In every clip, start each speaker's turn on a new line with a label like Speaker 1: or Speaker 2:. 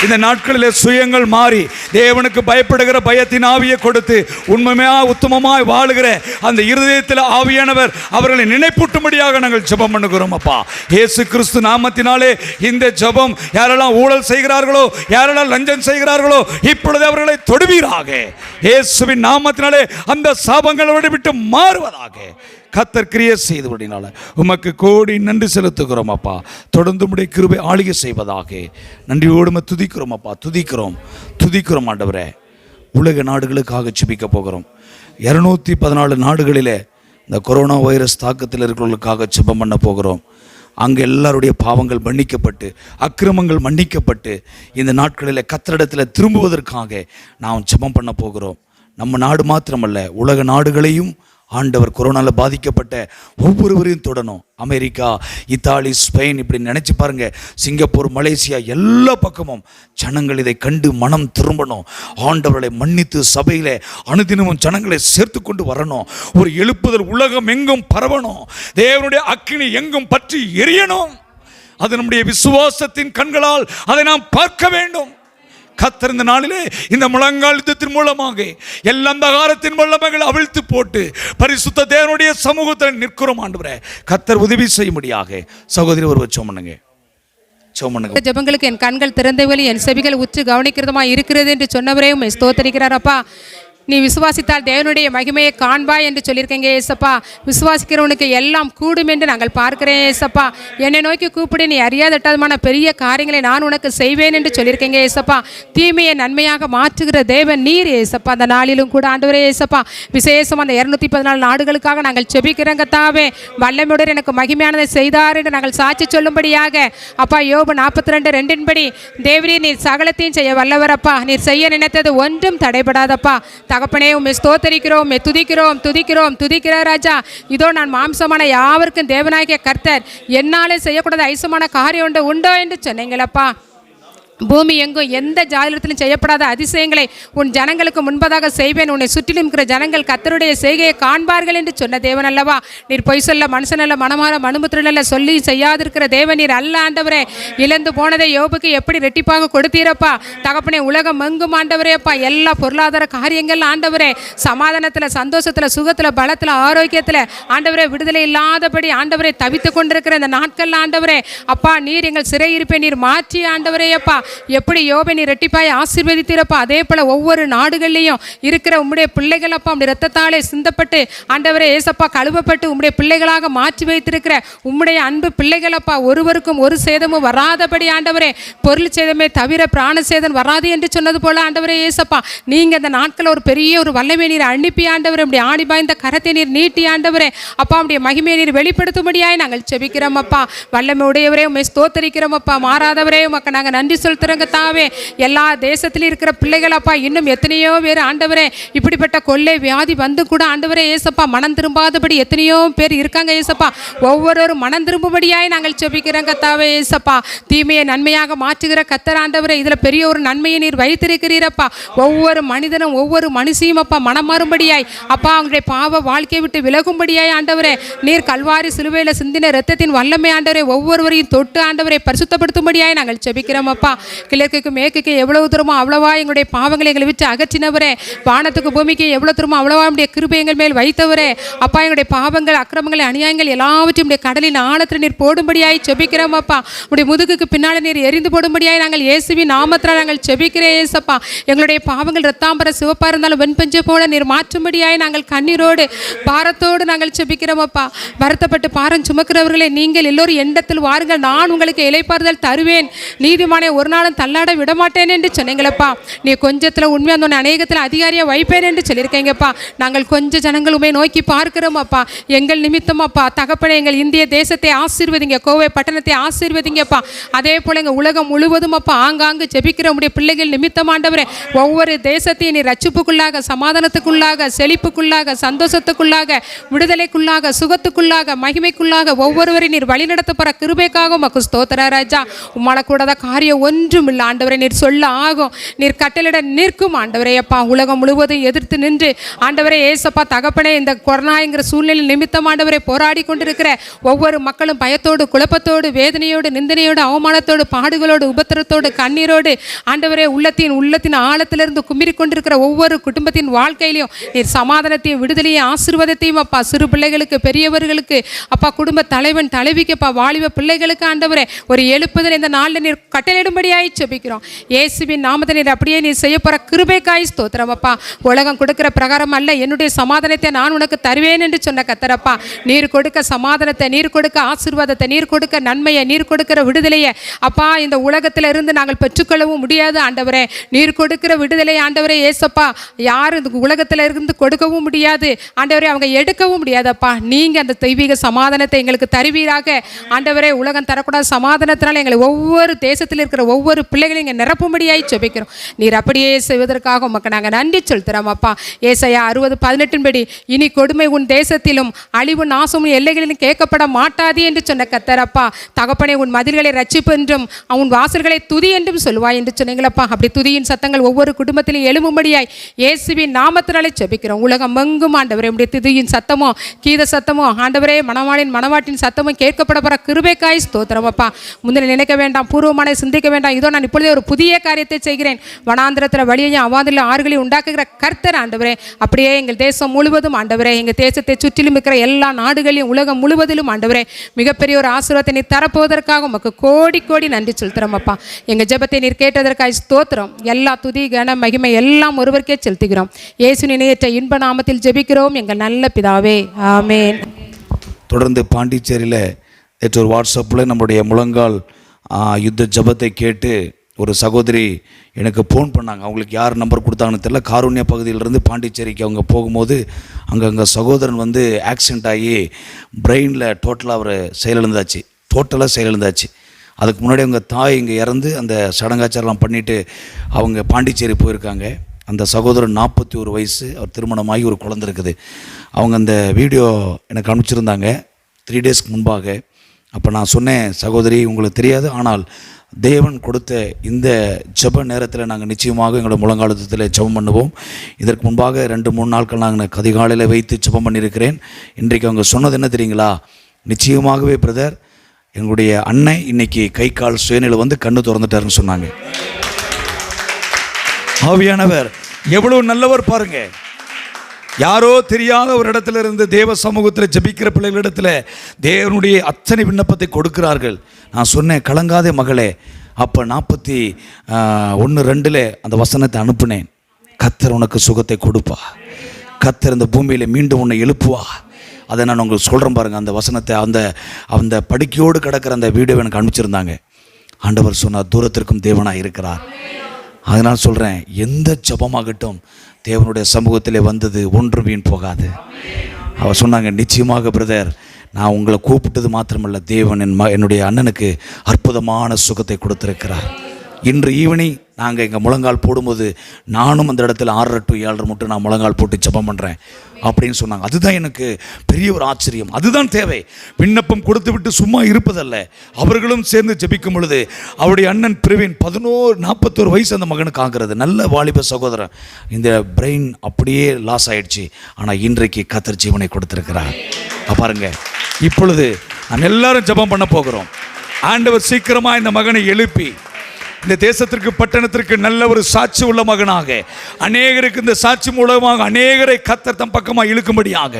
Speaker 1: இந்த நாட்களிலே சுயங்கள் மாறி தேவனுக்கு பயப்படுகிற பயத்தின் ஆவியை கொடுத்து உண்மையாக உத்தமமாய் வாழுகிற அந்த இருதயத்தில் ஆவியானவர் அவர்களை நினைப்பூட்டும்படியாக நாங்கள் ஜெபம் பண்ணுகிறோம் அப்பா. இயேசு கிறிஸ்து நாமத்தினாலே இந்த ஜெபம் யாரெல்லாம் ஊழல் செய்கிறார்களோ, யாரெல்லாம் லஞ்சம் செய்கிறார்களோ, இப்பொழுது அவர்களை தொடுவீராக. இயேசுவின் நாமத்தினாலே அந்த சாபங்களை விட்டு மாறுவதாக. கர்த்தர் கிரியை செய்தபடினால உமக்கு கோடி நன்றி செலுத்துகிறோம் அப்பா. தொடர்ந்து உம்முடைய கிருபை ஆளுகை செய்வதாக. நன்றியோடு துதிக்கிறோம் அப்பா, துதிக்கிறோம் ஆண்டவரே. உலக நாடுகளுக்காக ஜெபிக்க போகிறோம். 214 நாடுகளிலே இந்த கொரோனா வைரஸ் தாக்கத்தில் இருக்கிறவர்களுக்காக ஜெபம் பண்ண போகிறோம். அங்கே எல்லாருடைய பாவங்கள் மன்னிக்கப்பட்டு, அக்கிரமங்கள் மன்னிக்கப்பட்டு, இந்த நாட்களில் கர்த்தரிடத்தில் திரும்புவதற்காக நாம் ஜெபம் பண்ண போகிறோம். நம்ம நாடு மாத்திரமல்ல, உலக நாடுகளையும் ஆண்டவர் கொரோனாவில் பாதிக்கப்பட்ட ஒவ்வொருவரையும் தொடணும். அமெரிக்கா, இத்தாலி, ஸ்பெயின், இப்படி நினச்சி பாருங்க. சிங்கப்பூர், மலேசியா, எல்லா பக்கமும் ஜனங்கள் இதை கண்டு மனம் திரும்பணும். ஆண்டவர்களை மன்னித்து சபையில் அனுதினமும் ஜனங்களை சேர்த்து கொண்டு வரணும். ஒரு எழுப்புதல் உலகம் எங்கும் பரவணும். தேவனுடைய அக்கினி எங்கும் பற்றி எரியணும். அது நம்முடைய விசுவாசத்தின் கண்களால் அதை நாம் பார்க்க வேண்டும். கர்த்தர் இந்த நாளிலே இந்த முழங்கால் யுத்தத்தின் மூலமாக எல்லா அந்தகாரத்தின் வல்லமைகளை அவிழ்த்து போட்டு பரிசுத்த தேவனுடைய சமூகத்தில் நிற்கிறோம் ஆண்டவரே. கர்த்தர் உதவி செய்யும்படியாக சகோதரி ஒரு ஜெபம் பண்ணுங்க.
Speaker 2: ஜெபங்களுக்கு என் கண்கள் திறந்தவழி, என் செவிகள் உற்று கவனிக்கிறதுமா இருக்கிறது என்று சொன்னவரே உம்மை ஸ்தோத்தரிக்கிறார் அப்பா. நீ விசுவாசித்தால் தேவனுடைய மகிமையை காண்பாய் என்று சொல்லியிருக்கீங்க ஏசப்பா. விசுவாசிக்கிறவனுக்கு எல்லாம் கூடும் என்று நாங்கள் பார்க்கிறேன் ஏசப்பா. என்னை நோக்கி கூப்பிடு, நீ அறியாதட்டமான பெரிய காரியங்களை நான் உனக்கு செய்வேன் என்று சொல்லியிருக்கீங்க ஏசப்பா. தீமையை நன்மையாக மாற்றுகிற தேவன் நீர் ஏசப்பா. அந்த நாளிலும் கூட ஆண்டவரே ஏசப்பா, விசேஷம் அந்த 214 நாடுகளுக்காக நாங்கள் செபிக்கிறோங்க தாவே. வல்லமையுடன் எனக்கு மகிமையானதை செய்தார் என்று நாங்கள் சாட்சி சொல்லும்படியாக அப்பா. யோபு 42:2 படி தேவரீ நீர் சகலத்தையும் செய்ய வல்லவர் அப்பா. நீர் செய்ய நினைத்தது ஒன்றும் தடைபடாதப்பா. தகப்பனே உம்மை ஸ்தோத்தரிக்கிறோம், துதிக்கிற ராஜா. இதோ நான் மாம்சமான யாவருக்கும் தேவனாகிய கர்த்தர் என்னாலே செய்யக்கூடாத ஐசமான காரியம் உண்டோ என்று சொன்னீங்களப்பா. பூமி எங்கும் எந்த ஜாதியிலும் செய்யப்படாத அதிசயங்களை உன் ஜனங்களுக்கு முன்பதாக செய்வேன். உன்னை சுற்றிலும் இருக்கிற ஜனங்கள் கர்த்தருடைய செய்கையை காண்பார்கள் என்று சொன்ன தேவன் அல்லவா. நீர் பொய் சொல்ல மனுஷன் அல்ல, மனமாற மனுபுத்திரன் அல்ல, சொல்லி செய்யாதிருக்கிற தேவன் நீர் அல்ல ஆண்டவரே. இழந்து போனதை யோபுக்கு எப்படி ரெட்டிப்பாக கொடுத்தீரப்பா. தகப்பனே உலகம் எங்கும் ஆண்டவரே அப்பா, எல்லா பொருளாதார காரியங்கள் ஆண்டவரே, சமாதானத்தில், சந்தோஷத்தில், சுகத்தில், பலத்தில், ஆரோக்கியத்தில் ஆண்டவரே விடுதலை இல்லாதபடி ஆண்டவரே தவித்து கொண்டிருக்கிற இந்த நாட்கள் ஆண்டவரே அப்பா, நீர் எங்கள் சிறையிருப்பை நீர் மாற்றி ஆண்டவரே அப்பா. எப்படி யோபை நீர் ரெட்டிப்பாய் ஆசீர்வதித்தீரப்பா, அதே போல ஒவ்வொரு நாடுகள்லையும் இருக்கிற உம்முடைய பிள்ளைகள் அப்பா உம்முடைய இரத்தத்தாலே சிந்தப்பட்டு ஆண்டவரே ஏசப்பா கழுவப்பட்டு உம்முடைய பிள்ளைகளாக மாற்றி வைத்திருக்கிற உம்முடைய அன்பு பிள்ளைகள் அப்பா, ஒருவருக்கும் ஒரு சேதமும் வராதபடி ஆண்டவரே, பொருள் சேதமே தவிர பிராண சேதம் வராது என்று சொன்னது போல ஆண்டவரே ஏசப்பா, நீங்க அந்த நாட்கள் ஒரு பெரிய ஒரு வல்லமை நீர் அனுப்பி ஆண்டவரே, உம்முடைய ஆணி பாய்ந்த கரத்தை நீர் நீட்டி ஆண்டவரே அப்பா, உம்முடைய மகிமையை நீர் வெளிப்படுத்தும்படியாய் நாங்கள் செபிக்கிறோம் அப்பா. வல்லமை உடையவரே உம்மை ஸ்தோத்தரிக்கிறோம் அப்பா. மாறாதவரே உமக்கு நாங்கள் நன்றி செலுத்துறோங்க தாவே. எல்லா தேசத்திலும் இருக்கிற பிள்ளைகள் அப்பா, இன்னும் எத்தனையோ பேர் ஆண்டவரே இப்படிப்பட்ட கொள்ளை வியாதி வந்து கூட ஆண்டவரே ஏசப்பா மனம் திரும்பாதபடி எத்தனையோ பேர் இருக்காங்க ஏசப்பா. ஒவ்வொரு மனம் திரும்பும்படியாய் நாங்கள் செபிக்கிறோங்க தாவே ஏசப்பா. தீமையை நன்மையாக மாற்றுகிற கர்த்தர் ஆண்டவரே, இதுல பெரிய ஒரு நன்மையை நீர் வைத்திருக்கிறீரப்பா. ஒவ்வொரு மனிதனும் ஒவ்வொரு மனுஷியும் அப்பா மனம் மாறும்படியாய் அப்பா, அவங்களுடைய பாவ வாழ்க்கையை விட்டு விலகும்படியாய் ஆண்டவரே, நீர் கல்வாரி சிலுவையில் சிந்தின இரத்தத்தின் வல்லமை ஆண்டவரே ஒவ்வொருவரையும் தொட்டு ஆண்டவரை பரிசுத்தப்படுத்தும்படியாய் நாங்கள் செபிக்கிறோம் அப்பா. கிழக்குக்கு மேற்குக்கு எவ்வளவு தூரமோ அவ்வளவா எங்களுடைய பாவங்களை எங்களை விட்டு அகற்றினவரே, வானத்துக்கு பூமிக்கு எவ்வளவு தூரமோ அவ்வளவா நம்முடைய கிருபை எங்கள் மேல் வைத்தவரே அப்பா. எங்களுடைய பாவங்கள், அக்கிரமங்கள், அநியாயங்கள் எல்லாவற்றையும் உடைய கடலின் ஆழத்தில் நீர் போடும்படியாய் செபிக்கிறோம் அப்பா. உடைய முதுகுக்கு பின்னால் நீர் எரிந்து போடும்படியாய் நாங்கள் இயேசுவின் நாமத்தில் நாங்கள் செபிக்கிறேன் ஏசப்பா. எங்களுடைய பாவங்கள் ரத்தாம்பர சிவப்பா இருந்தாலும் வெண்பஞ்சை போல நீர் மாற்றும்படியாய் நாங்கள் கண்ணீரோடு பாரத்தோடு நாங்கள் செபிக்கிறோம் அப்பா. வருத்தப்பட்டு பாரம் சுமக்கிறவர்களே, நீங்கள் எல்லோரும் எண்ணத்தில் வாருங்கள், நான் உங்களுக்கு இளைப்பாறுதல் தருவேன், நீதிமானே ஒரு நாளும் தள்ளாட விடமாட்டேன் என்று சொன்னீங்களப்பா. நீ கொஞ்சத்தில் உண்மையாக அந்த அநேகத்தில் அதிகாரியாக வைப்பேன் என்று சொல்லியிருக்கீங்கப்பா. நாங்கள் கொஞ்சம் ஜனங்கள் உண்மை நோக்கி பார்க்கிறோம் அப்பா. எங்கள் நிமித்தம் அப்பா தகப்பனே, எங்கள் இந்திய தேசத்தை ஆசீர்வதிங்க, கோவை பட்டணத்தை ஆசீர்வதிங்கப்பா. அதே போல எங்கள் உலகம் முழுவதும் அப்பா ஆங்காங்கு ஜெபிக்கிற உடைய பிள்ளைகள் நிமித்தம் ஆண்டவரே, ஒவ்வொரு தேசத்தையும் நீ ரட்சிப்புக்குள்ளாக, சமாதானத்துக்குள்ளாக, செழிப்புக்குள்ளாக, சந்தோஷத்துக்குள்ளாக, விடுதலைக்குள்ளாக, சுகத்துக்குள்ளாக, மகிமைக்குள்ளாக ஒவ்வொருவரையும் நீர் வழி நடத்த போற கிருபைக்காக உமக்கு ஸ்தோத்திர ராஜா. உம்மால கூடாத காரியம் ஒன்று ஒன்றும் இல்லை ஆண்டவரே. நீர் சொல்ல ஆகும், நீர் கட்டளிட நிற்கும் ஆண்டவரே. அப்பா உலகம் முழுவதும் எதிர்த்து நின்று ஆண்டவரே ஏசப்பா தகப்பனே இந்த கொரோனாங்கிற சூழ்நிலை நிமித்தம் ஆண்டவரே போராடி கொண்டிருக்கிற ஒவ்வொரு மக்களும் பயத்தோடு குழப்பத்தோடு வேதனையோடு நிந்தனையோடு அவமானத்தோடு பாடுகளோடு உபத்திரத்தோடு கண்ணீரோடு ஆண்டவரே உள்ளத்தின் ஆழத்திலிருந்து கும்பிரி கொண்டிருக்கிற ஒவ்வொரு குடும்பத்தின் வாழ்க்கையிலையும் நீர் சமாதானத்தையும் விடுதலையும் ஆசீர்வாதத்தையும் அப்பா சிறு பிள்ளைகளுக்கு பெரியவர்களுக்கு அப்பா குடும்ப தலைவன் தலைவிக்கு அப்பா வாலிப பிள்ளைகளுக்கு ஆண்டவரே ஒரு எழுப்புதல் இந்த நாளில் நீர் கட்டளையிடும்படியாய் ஜெபிக்கிறோம். இயேசுவின் நாமத்தை நீர் அப்படியே நீர் செய்ய போகிற கிருபைக்காய் ஸ்தோத்திரம் அப்பா. உலகம் கொடுக்கிற பிரகாரம் அல்ல, என்னுடைய சமாதானத்தை நான் உனக்கு தருவேன் என்று சொன்ன கர்த்தரப்பா. நீர் கொடுக்க சமாதானத்தை, நீர் கொடுக்க ஆசீர்வாதத்தை, நீர் கொடுக்க நன்மையை, நீர் கொடுக்கிற விடுதலையை அப்பா இந்த உலகத்தில் இருந்து நாங்கள் பெற்றுக்கொள்ளவும் முடியாது ஆண்டவரே. நீர் கொடுக்கிற விடுதலை ஆண்டவரே ஏசப்பா யாரும் இந்த உலகத்தில் இருந்து கொடுக்கவும் முடியாது ஆண்டவரே, அவங்க எடுக்கவும் முடியாதப்பா. நீங்கள் அந்த தெய்வீக சமாதானத்தை எங்களுக்கு தருவீராக ஆண்டவரே. உலகம் தரக்கூடாத சமாதானத்தினால எங்களை ஒவ்வொரு தேசத்தில் இருக்கிற ஒவ்வொரு பிள்ளைகளையும் இங்கே நிரப்பும்படியாய் ஜெபிக்கிறோம். நீர் அப்படியே செய்வதற்காக உமக்கு நாங்கள் நன்றி செலுத்துகிறோம் அப்பா. ஏசாயா 60:18 படி இனி கொடுமை உன் தேசத்திலும் அழிவு நாசமும் எல்லைகளிலும் கேட்கப்பட மாட்டாது என்று சொன்ன கர்த்தரப்பா. தகப்பனே உன் மதில்களை ரட்சிப்பு என்றும் உன் வாசல்களை துதி என்றும் சொல்வாய் என்று சொன்னீங்களப்பா. அப்படி துதியின் சத்தங்கள் ஒவ்வொரு குடும்பத்திலும் எழும்பும்படியாய் இயேசுவின் நாமத்தினாலே ஜெபிக்கிறோம். உலகம் எங்கும் ஆண்டவரே உடைய துதியின் சத்தமோ கீத சத்தமோ ஆண்டவரே மணவாட்டின் சத்தமும் கேட்கப்பட போகிற கிருபைக்காய் ஸ்தோத்திரம் அப்பா. முந்தின நினைக்க வேண்டாம், பூர்வமான சிந்திக்க வேண்டாம். இதோ நான் இப்பொழுதே ஒரு புதிய காரியத்தை செய்கிறேன். வனாந்திரத்தில் வழியையும் அவாதில் ஆறுகளையும் உண்டாக்குகிற கர்த்தர் ஆண்டவரே. அப்படியே எங்கள் தேசம் முழுவதும் ஆண்டவரே, எங்கள் தேசத்தை சுற்றிலும் இருக்கிற எல்லா நாடுகளையும் உலகம் முழுவதிலும் ஆண்டவரே மிகப்பெரிய ஒரு ஆசீர்வாதத்தை நீர் தரப்போவதற்காக உமக்கு கோடி கோடி நன்றி செலுத்துகிறோம் அப்பா. எங்கள் ஜெபத்தை நீர் கேட்டதற்காக ஸ்தோத்திரம். எல்லா துதி கன மகிமை எல்லாம் ஒருவருக்கே செலுத்துகிறோம். இயேசு நினையற்ற இன்ப நாமத்தில் ஜெபிக்கிறோம் எங்கள் நல்ல பிதாவே, ஆமென்.
Speaker 1: தொடர்ந்து பாண்டிச்சேரியில் நேற்று ஒரு வாட்ஸ்அப்பில் நம்முடைய முழங்கால் யுத்த ஜபத்தை கேட்டு ஒரு சகோதரி எனக்கு ஃபோன் பண்ணாங்க. அவங்களுக்கு யார் நம்பர் கொடுத்தாங்கன்னு தெரியல. காருண்யா பகுதியிலேருந்து பாண்டிச்சேரிக்கு அவங்க போகும்போது அங்கே சகோதரன் வந்து ஆக்சிடெண்ட் ஆகி பிரெயினில் டோட்டலாக அவர் செயலிழந்தாச்சு. அதுக்கு முன்னாடி அவங்க தாய் இங்கே இறந்து அந்த சடங்காச்சாரம்லாம் பண்ணிவிட்டு அவங்க பாண்டிச்சேரி போயிருக்காங்க. அந்த சகோதரன் 41 வயசு, அவர் திருமணமாகி ஒரு குழந்தை இருக்குது. அவங்க அந்த வீடியோ எனக்கு அனுப்பிச்சிருந்தாங்க 3 டேஸ்க்கு முன்பாக. அப்போ நான் சொன்னேன், சகோதரி உங்களுக்கு தெரியாது, ஆனால் தேவன் கொடுத்த இந்த ஜெப நேரத்தில் நாங்கள் நிச்சயமாக எங்களோட முழங்காலத்தில் ஜெபம் பண்ணுவோம். இதற்கு முன்பாக 2-3 நாட்கள் நாங்கள் அதிகாலையில் வைத்து ஜெபம் பண்ணியிருக்கிறேன். இன்றைக்கு அவங்க சொன்னது என்ன தெரியுங்களா? நிச்சயமாகவே பிரதர், எங்களுடைய அண்ணன் இன்னைக்கு கை கால் சுயநிலை வந்து கண்ணு திறந்துட்டாருன்னு சொன்னாங்க. ஆவியானவர் எவ்வளவு நல்லவர் பாருங்க. யாரோ தெரியாத ஒரு இடத்துல இருந்து தேவ சமூகத்தில் ஜெபிக்கிற பிள்ளைகளிடத்தில் தேவனுடைய அத்தனை விண்ணப்பத்தை கொடுக்கிறார்கள். நான் சொன்னேன், கலங்காதே மகளே. அப்போ 41:2 அந்த வசனத்தை அனுப்புனேன். கர்த்தர் உனக்கு சுகத்தை கொடுப்பா, கர்த்தர் இந்த பூமியில் மீண்டும் உன்னை எழுப்புவா. அதை நான் உங்களுக்கு சொல்கிறேன் பாருங்கள். அந்த வசனத்தை அந்த படுக்கையோடு கிடக்கிற அந்த வீடியோ எனக்கு அனுப்பிச்சிருந்தாங்க. ஆண்டவர் சொன்னார், தூரத்திற்கும் தேவனாக இருக்கிறார். அதனால் சொல்கிறேன், எந்த ஜபமாகட்டும் தேவனுடைய சமூகத்திலே வந்தது ஒன்று வீண் போகாது. அவர் சொன்னாங்க, நிச்சயமாக பிரதர், நான் உங்களை கூப்பிட்டது மாத்திரமல்ல, தேவன் என்னுடைய அண்ணனுக்கு அற்புதமான சுகத்தை கொடுத்திருக்கிறார். இன்று ஈவினிங் நாங்கள் எங்கள் முழங்கால் போடும்போது நானும் அந்த இடத்துல 6 to 7 மட்டும் நான் முழங்கால் போட்டு ஜெபம் பண்ணுறேன் அப்படின்னு சொன்னாங்க. அதுதான் எனக்கு பெரிய ஒரு ஆச்சரியம். அதுதான் தேவை. விண்ணப்பம் கொடுத்து விட்டு சும்மா இருப்பதல்ல, அவர்களும் சேர்ந்து ஜெபிக்கும் பொழுது அவருடைய அண்ணன் பிரவீன் 41 வயசு அந்த மகனுக்கு ஆகிறது. நல்ல வாலிப சகோதரன். இந்த பிரெயின் அப்படியே லாஸ் ஆயிடுச்சு. ஆனால் இன்றைக்கு கர்த்தர் ஜீவனை கொடுத்திருக்கிறார். பாருங்க, இப்பொழுது நாம் எல்லாரும் ஜெபம் பண்ண போகிறோம். ஆண்டவர் சீக்கிரமாக இந்த மகனை எழுப்பி இந்த தேசத்திற்கு பட்டணத்திற்கு நல்ல ஒரு சாட்சி உள்ள மகனாக, அநேகருக்கு இந்த சாட்சி மூலமாக அநேகரை கர்த்தர் தம் பக்கமாக இழுக்கும்படியாக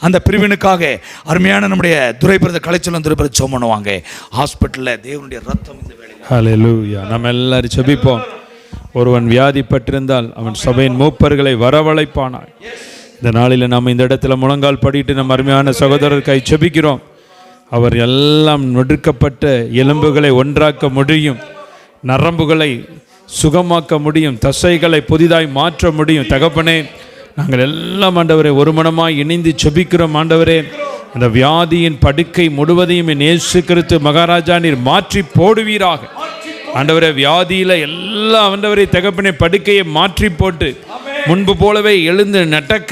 Speaker 1: அந்த பிரிவினுக்காக அருமையான நம்முடைய துரைபிரத கலைச்சொல்லம் துரைபிரத ஜெபம் பண்ணுவாங்க. ஹாஸ்பிட்டலில் தேவனுடைய ரத்தம் இந்த வேளையில்.
Speaker 3: ஹல்லேலூயா. நம்ம எல்லாரும் ஜெபிப்போம். ஒருவன் வியாதிப்பட்டிருந்தால் அவன் சபையின் மூப்பர்களை வரவழைப்பானாய். இந்த நாளில் நாம் இந்த இடத்துல முழங்கால் படிட்டு நம்ம அருமையான சகோதரருக்காய் ஜெபிக்கிறோம். அவர் எல்லாம் நொடுக்கப்பட்ட எலும்புகளை ஒன்றாக்க முடியும், நரம்புகளை சுகமாக்க முடியும், தசைகளை புதிதாய் மாற்ற முடியும். தகப்பனே, நாங்கள் எல்லாம் ஆண்டவரே ஒரு மனமாய் இணைந்து ஜெபிக்கிறோம். ஆண்டவரே, அந்த வியாதியின் படுக்கை முழுவதையும் இயேசு கிறிஸ்து மகாராஜா நீர் மாற்றி போடுவீராக. ஆண்டவரே, வியாதியில் எல்லா ஆண்டவரே தகப்பனே படுக்கையை மாற்றி போட்டு முன்பு போலவே எழுந்து நடக்க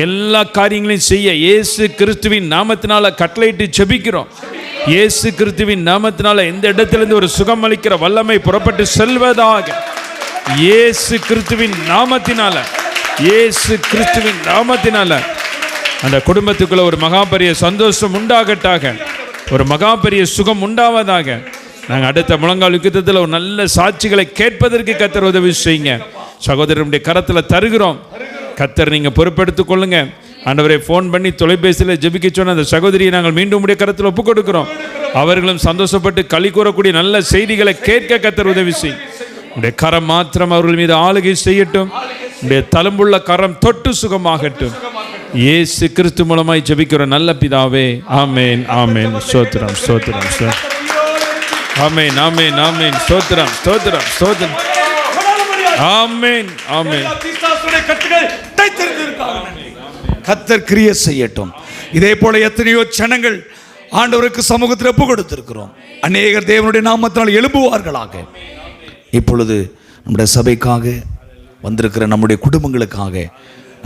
Speaker 3: எல்லா காரியங்களையும் செய்ய இயேசு கிறிஸ்துவின் நாமத்தினால கட்டளையிட்டு ஜெபிக்கிறோம். இயேசு கிறிஸ்துவின் நாமத்தினால இந்த இடத்திலிருந்து ஒரு சுகம் அளிக்கிற வல்லமை புறப்பட்டு செல்வதாக. இயேசு கிறிஸ்துவின் நாமத்தினால, இயேசு கிறிஸ்துவின் நாமத்தினால அந்த குடும்பத்துக்குள்ள ஒரு மகா பெரிய சந்தோஷம் உண்டாகட்டாக, ஒரு மகா பெரிய சுகம் உண்டாவதாக. நாங்கள் அடுத்த முழங்கால் யுத்தத்தில் ஒரு நல்ல சாட்சிகளை கேட்பதற்கு கர்த்தர் உதவி செய்யுங்க. சகோதரனுடைய கரத்தில் தருகிறோம். கர்த்தர் நீங்கள் பொறுப்பெடுத்துக் கொள்ளுங்க. ஆண்டவரை ஃபோன் பண்ணி தொலைபேசியில் ஜெபிக்க சொன்ன அந்த சகோதரியை நாங்கள் மீண்டும் உடைய கரத்தில் ஒப்புக் கொடுக்கிறோம். அவர்களும் சந்தோஷப்பட்டு களி கூறக்கூடிய நல்ல செய்திகளை கேட்க கர்த்தர் உதவி செய்யும். உடைய கரம் மாத்திரம் அவர்கள் மீது ஆளுகை செய்யட்டும். உடைய தழும்புள்ள கரம் தொட்டு சுகமாகட்டும். இயேசு கிறிஸ்து மூலமாய் ஜெபிக்கிற நல்ல பிதாவே, ஆமேன் ஆமேன். ஸ்தோத்திரம் ஸ்தோத்திரம் ஸ்தோத்திரம். ஆமேன் ஆமேன் ஆமேன். ஸ்தோத்திரம் ஸ்தோத்திரம் ஸ்தோத்திரம். ஆமேன் ஆமேன்.
Speaker 1: கர்த்தர் கிரியை செய்யட்டும். இதே போல எத்தனையோ ஜனங்கள் ஆண்டவருக்கு சமூகத்தில் ஒப்பு கொடுத்திருக்கிறோம். அநேகர் தேவனுடைய நாமத்தினால் எழும்புவார்களாக. இப்பொழுது நம்முடைய சபைக்காக வந்திருக்கிற நம்முடைய குடும்பங்களுக்காக,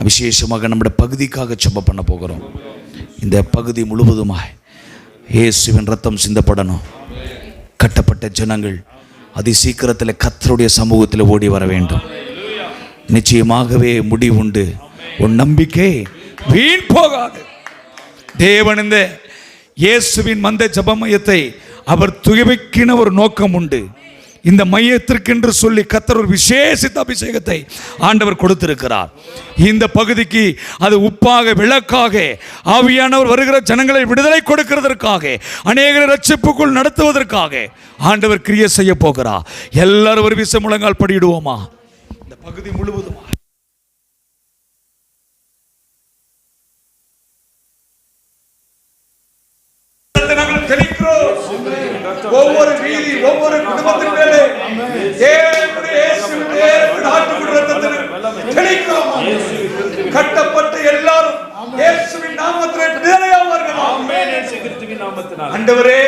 Speaker 1: விசேஷமாக நம்முடைய பகுதிக்காக ஜெபம் பண்ண போகிறோம். இந்த பகுதி முழுவதுமாய் இயேசுவின் ரத்தம் சிந்தப்படணும். கட்டப்பட்ட ஜனங்கள் அதி சீக்கிரத்தில் கர்த்தருடைய சமூகத்தில் ஓடி வர வேண்டும். நிச்சயமாகவே முடிவுண்டு. உன் நம்பிக்கை வீண் போகாது. தேவன் இந்த இயேசுவின் மந்த ஜெப மையத்தை அவர் துயவிக்கின ஒரு நோக்கம் உண்டு. இந்த மையத்திற்கென்று சொல்லி கர்த்தர் ஒரு விசேஷித்த அபிஷேகத்தை ஆண்டவர் கொடுத்திருக்கிறார். இந்த பகுதிக்கு அது உப்பாக விளக்காக ஆவியானவர் வருகிற ஜனங்களை விடுதலை கொடுக்கிறதற்காக, அநேகரை ரட்சிப்புக்குள் நடத்துவதற்காக ஆண்டவர் கிரியை செய்ய போகிறார். எல்லாரும் ஒரு விசை முழங்கால் படியிடுவோமா? இந்த பகுதி முழுவதுமா ஒவ்வொரு வீதி, ஒவ்வொரு குடும்பத்தின் மேலே கட்டப்பட்ட எல்லாரும் இயேசுவின் நாமத்திலே விடுதலையாவார்கள். ஆண்டவரே,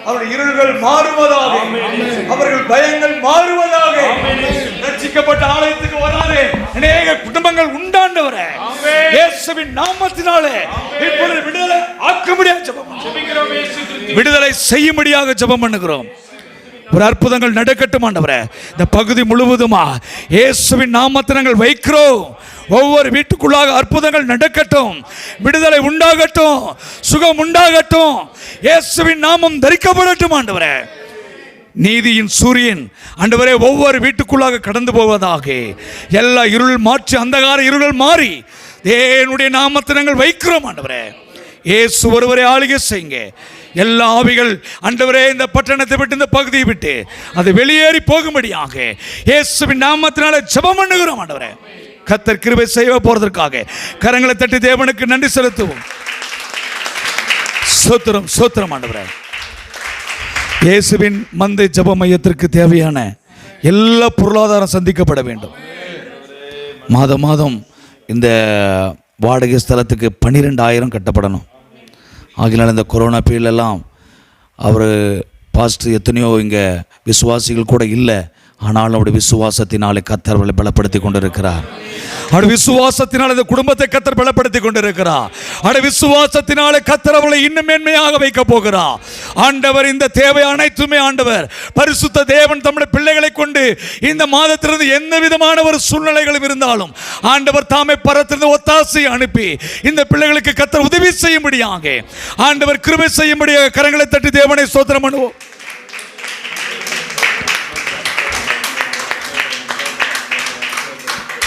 Speaker 1: அவருடைய இருள்கள் மாறுவதாக, அவர்கள் பயங்கள் மாறுவதாக. ரட்சிக்கப்பட்ட ஆலயத்துக்கு வராதே அநேக குடும்பங்கள் உண்டாண்டவரே, இயேசுவின் நாமத்தினாலே இப்பொழுது விடுதலை ஆக்க முடியாது ஜெபம், விடுதலை செய்யும்படியாக ஜெபம் பண்ணுகிறோம். ஒரு அற்புதங்கள் நடக்கட்டும் ஆண்டவரே. இந்த பகுதி முழுவதுமா இயேசுவின் நாமத்தை நாங்கள் வைக்கிறோம். ஒவ்வொரு வீட்டுக்குள்ளாக அற்புதங்கள் நடக்கட்டும், விடுதலை உண்டாகட்டும், சுகம் உண்டாகட்டும். இயேசுவின் நாமம் தரிக்கப்படட்டும் ஆண்டவரே. நீதியின் சூரியன் ஆண்டவரே ஒவ்வொரு வீட்டுக்குள்ளாக கடந்து போவதாக. எல்லா இருள் மாற்றி, அந்தகார இருள்கள் மாறி தேவனுடைய நாமத்தை நாங்கள் வைக்கிறோம் ஆண்டவரே. இயேசு ஒருவரை ஆளுகை செய்யுங்க. எல்லா ஆவிகள் ஆண்டவரே இந்த பட்டணத்தை விட்டு, இந்த பகுதியை விட்டு அது வெளியேறி போகும்படியாக இயேசுவின் நாமத்தினால ஜெபம் பண்ணுகிறோம் ஆண்டவரே. கர்த்தர் கிருபை செய்ய போறதற்காக கரங்களை தட்டி தேவனுக்கு நன்றி செலுத்துவோம். ஸ்தோத்திரம் ஸ்தோத்திரம் ஆண்டவரே. இயேசுவின் மந்தை ஜெப மையத்திற்கு தேவையான எல்லா பொருளாதாரம் சந்திக்கப்பட வேண்டும். மாதம் மாதம் இந்த வாடகை ஸ்தலத்துக்கு 12,000 கட்டப்படணும். ஆகினால் இந்த கொரோனா பீரியட்லாம் அவர் பாஸ்டர் எத்தனையோ இங்கே விசுவாசிகள் கூட இல்லை, ஆனாலும் அவருடைய விசுவாசத்தினாலே கர்த்தர் அவர்களை பலப்படுத்தி கொண்டிருக்கிறார். அவருடைய விசுவாசத்தினால் இந்த குடும்பத்தை கர்த்தர் பலப்படுத்தி கொண்டிருக்கிறார். அவருடைய விசுவாசத்தினாலே கர்த்தர் அவர்களை இன்னும் மேன்மையாக வைக்க போகிறார். ஆண்டவர் இந்த தேவை அனைத்துமே ஆண்டவர் பரிசுத்த தேவன் தம்முடைய பிள்ளைகளை கொண்டு இந்த மாதத்திலிருந்து எந்த விதமான ஒரு சூழ்நிலைகளும் இருந்தாலும் ஆண்டவர் தாமே பரத்திலிருந்து ஒத்தாசை அனுப்பி இந்த பிள்ளைகளுக்கு கர்த்தர் உதவி செய்யும்படியாக ஆண்டவர் கிருபை செய்யும்படியாக கரங்களை தட்டி தேவனை ஸ்தோத்திரம் பண்ணுவோம்.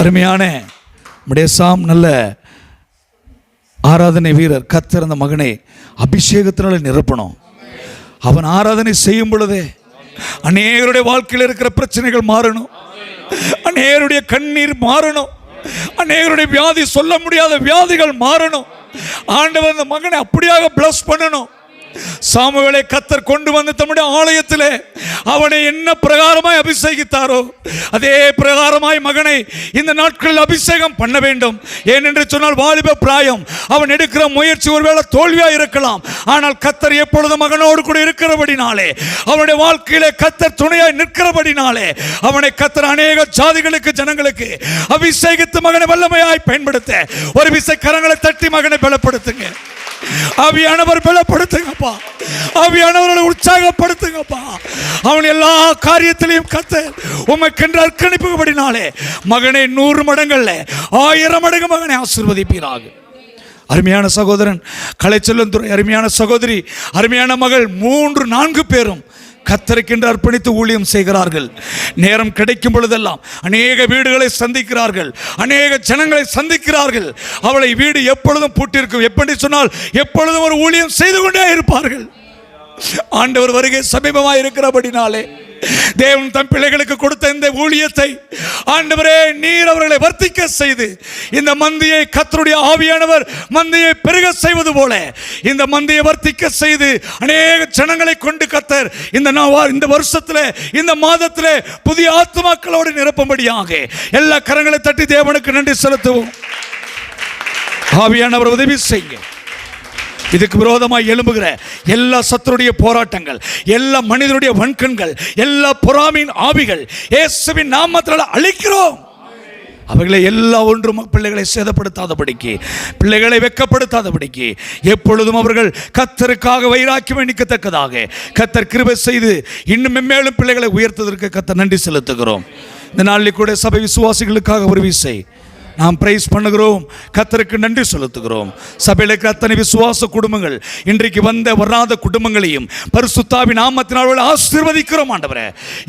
Speaker 1: அருமையான முடேசாம் நல்ல ஆராதனை வீரர். கர்த்தர் அந்த மகனை அபிஷேகத்தினால நிரப்பணும். அவன் ஆராதனை செய்யும் பொழுதே அநேகருடைய வாழ்க்கையில் இருக்கிற பிரச்சனைகள் மாறணும், அநேகருடைய கண்ணீர் மாறணும், அநேகருடைய வியாதி, சொல்ல முடியாத வியாதிகள் மாறணும். ஆண்டவர் அந்த மகனை அப்படியாக பிளஸ் பண்ணணும். சாமுவேலை கர்த்தர் கொண்டு வந்து தம்முடைய ஆலயத்திலே அவனை என்ன பிரகாரமாய் அபிஷேகித்தாரோ அதே பிரகாரமாய் மகனை இந்த நாட்களில் அபிஷேகம் பண்ண வேண்டும். ஏனென்று சொன்னால் வாலிப பிராயம், அவன் எடுக்கிற முயற்சி ஒருவேளை தோல்வியா இருக்கலாம், ஆனால் கர்த்தர் எப்பொழுதும் மகனோடு கூட இருக்கிறபடினாலே, அவனுடைய வாழ்க்கையிலே கர்த்தர் துணையாய் நிற்கிறபடினாலே அவனை கர்த்தர் அநேக ஜாதிகளுக்கு, ஜனங்களுக்கு அபிஷேகித்து மகனை வல்லமையாய் பயன்படுத்த ஒரு விசை கரங்களை தட்டி மகனை பலப்படுத்துங்க. ஆவியானவர் பலப்படுத்துங்கப்பா. ஆவியானவர்களை உற்சாகப்படுத்துங்கப்பா. அவன் எல்லா காரியத்திலையும் கர்த்தர் உமக்கென்று அர்ப்பணிப்புபடினாலே மகனை 100 மடங்கள்ல 1000 மடங்கு மகனை ஆசீர்வதிப்பீராக. அருமையான சகோதரன் கலைச்செல்வன் துறை, அருமையான சகோதரி, அருமையான மகள் 3-4 பேரும் கர்த்தருக்கென்று அர்ப்பணித்து ஊழியம் செய்கிறார்கள். நேரம் கிடைக்கும் பொழுதெல்லாம் அநேக வீடுகளை சந்திக்கிறார்கள், அநேக ஜனங்களை சந்திக்கிறார்கள். அவளை வீடு எப்பொழுதும் பூட்டிருக்கும். எப்படி சொன்னால் எப்பொழுதும் ஒரு ஊழியம் செய்து கொண்டே இருப்பார்கள். ஆண்டவர் வருகை சமீபமாக இருக்கிறபடினாலே தேவன் தம் பிள்ளைகளுக்கு கொடுத்த இந்த ஊழியத்தை ஆண்டவரே நீர் அவர்களை வர்த்திக்க செய்து இந்த மந்தியை கர்த்தருடைய ஆவியானவர் மந்தியை பெருக செய்வது போல இந்த மந்தியை வர்த்திக்க செய்து அநேக ஜனங்களை கொண்டு கர்த்தர் இந்த வருஷத்துல இந்த மாதத்துல புதிய ஆத்துமாக்களோடு நிரப்பும்படியாக எல்லா கரங்களை தட்டி தேவனுக்கு நன்றி செலுத்துவோம். ஆவியானவர் உதவி செய்ய. இதுக்கு விரோதமாக எழும்புகிற எல்லா சத்துருடைய போராட்டங்கள், எல்லா மனிதனுடைய வன்கண்கள், எல்லா பொறாமையின் ஆவிகள் இயேசுவின் நாமத்தில் அழிக்கிறோம். அவைகளை எல்லா ஒன்றும் பிள்ளைகளை சேதப்படுத்தாதபடிக்கு, பிள்ளைகளை வெட்கப்படுத்தாதபடிக்கு எப்பொழுதும் அவர்கள் கர்த்தருக்காக வைராக்கியம் எண்ணிக்கத்தக்கதாக கர்த்தர் கிருபை செய்து இன்னும் மென்மேலும் பிள்ளைகளை உயர்த்ததற்கு கர்த்தர் நன்றி செலுத்துகிறோம். இந்த நாளில் கூட சபை விசுவாசிகளுக்காக ஒரு விசை நாம் பிரைஸ் பண்ணுகிறோம், கர்த்தருக்கு நன்றி செலுத்துகிறோம். சபையில் இருக்கிற அத்தனை விசுவாச குடும்பங்கள், இன்றைக்கு வராத குடும்பங்களையும் பரிசுத்தாவின் நாமத்தினால் ஆசீர்வதிக்கிறோம். ஆண்டவரே,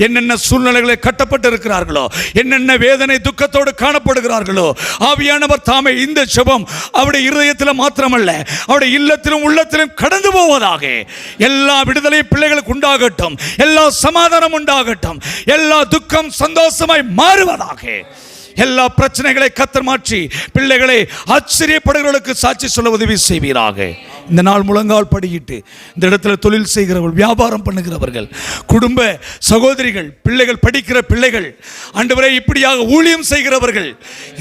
Speaker 1: என்னென்ன சூழ்நிலைகளை கட்டப்பட்டு இருக்கிறார்களோ, என்னென்ன வேதனை துக்கத்தோடு காணப்படுகிறார்களோ, ஆவியானவர் தாமே இந்த ஜெபம் அவருடைய இருதயத்தில் மாத்திரமல்ல அவருடைய இல்லத்திலும் உள்ளத்திலும் கடந்து போவதாக. எல்லா விடுதலையும் பிள்ளைகளுக்கு உண்டாகட்டும், எல்லா சமாதானம் உண்டாகட்டும், எல்லா துக்கம் சந்தோஷமாய் மாறுவதாக. எல்லா பிரச்சனைகளை கர்த்தர் மாற்றி பிள்ளைகளை ஆச்சரியப்படுகிறவர்களுக்கு சாட்சி சொல்ல உதவி செய்வீராக. இந்த நாள் முழங்கால் படியிட்டு இந்த இடத்துல தொழில் செய்கிறவர்கள், வியாபாரம் பண்ணுகிறவர்கள், குடும்ப சகோதரிகள், பிள்ளைகள், படிக்கிற பிள்ளைகள், ஆண்டவரே இப்படியாக ஊழியம் செய்கிறவர்கள்,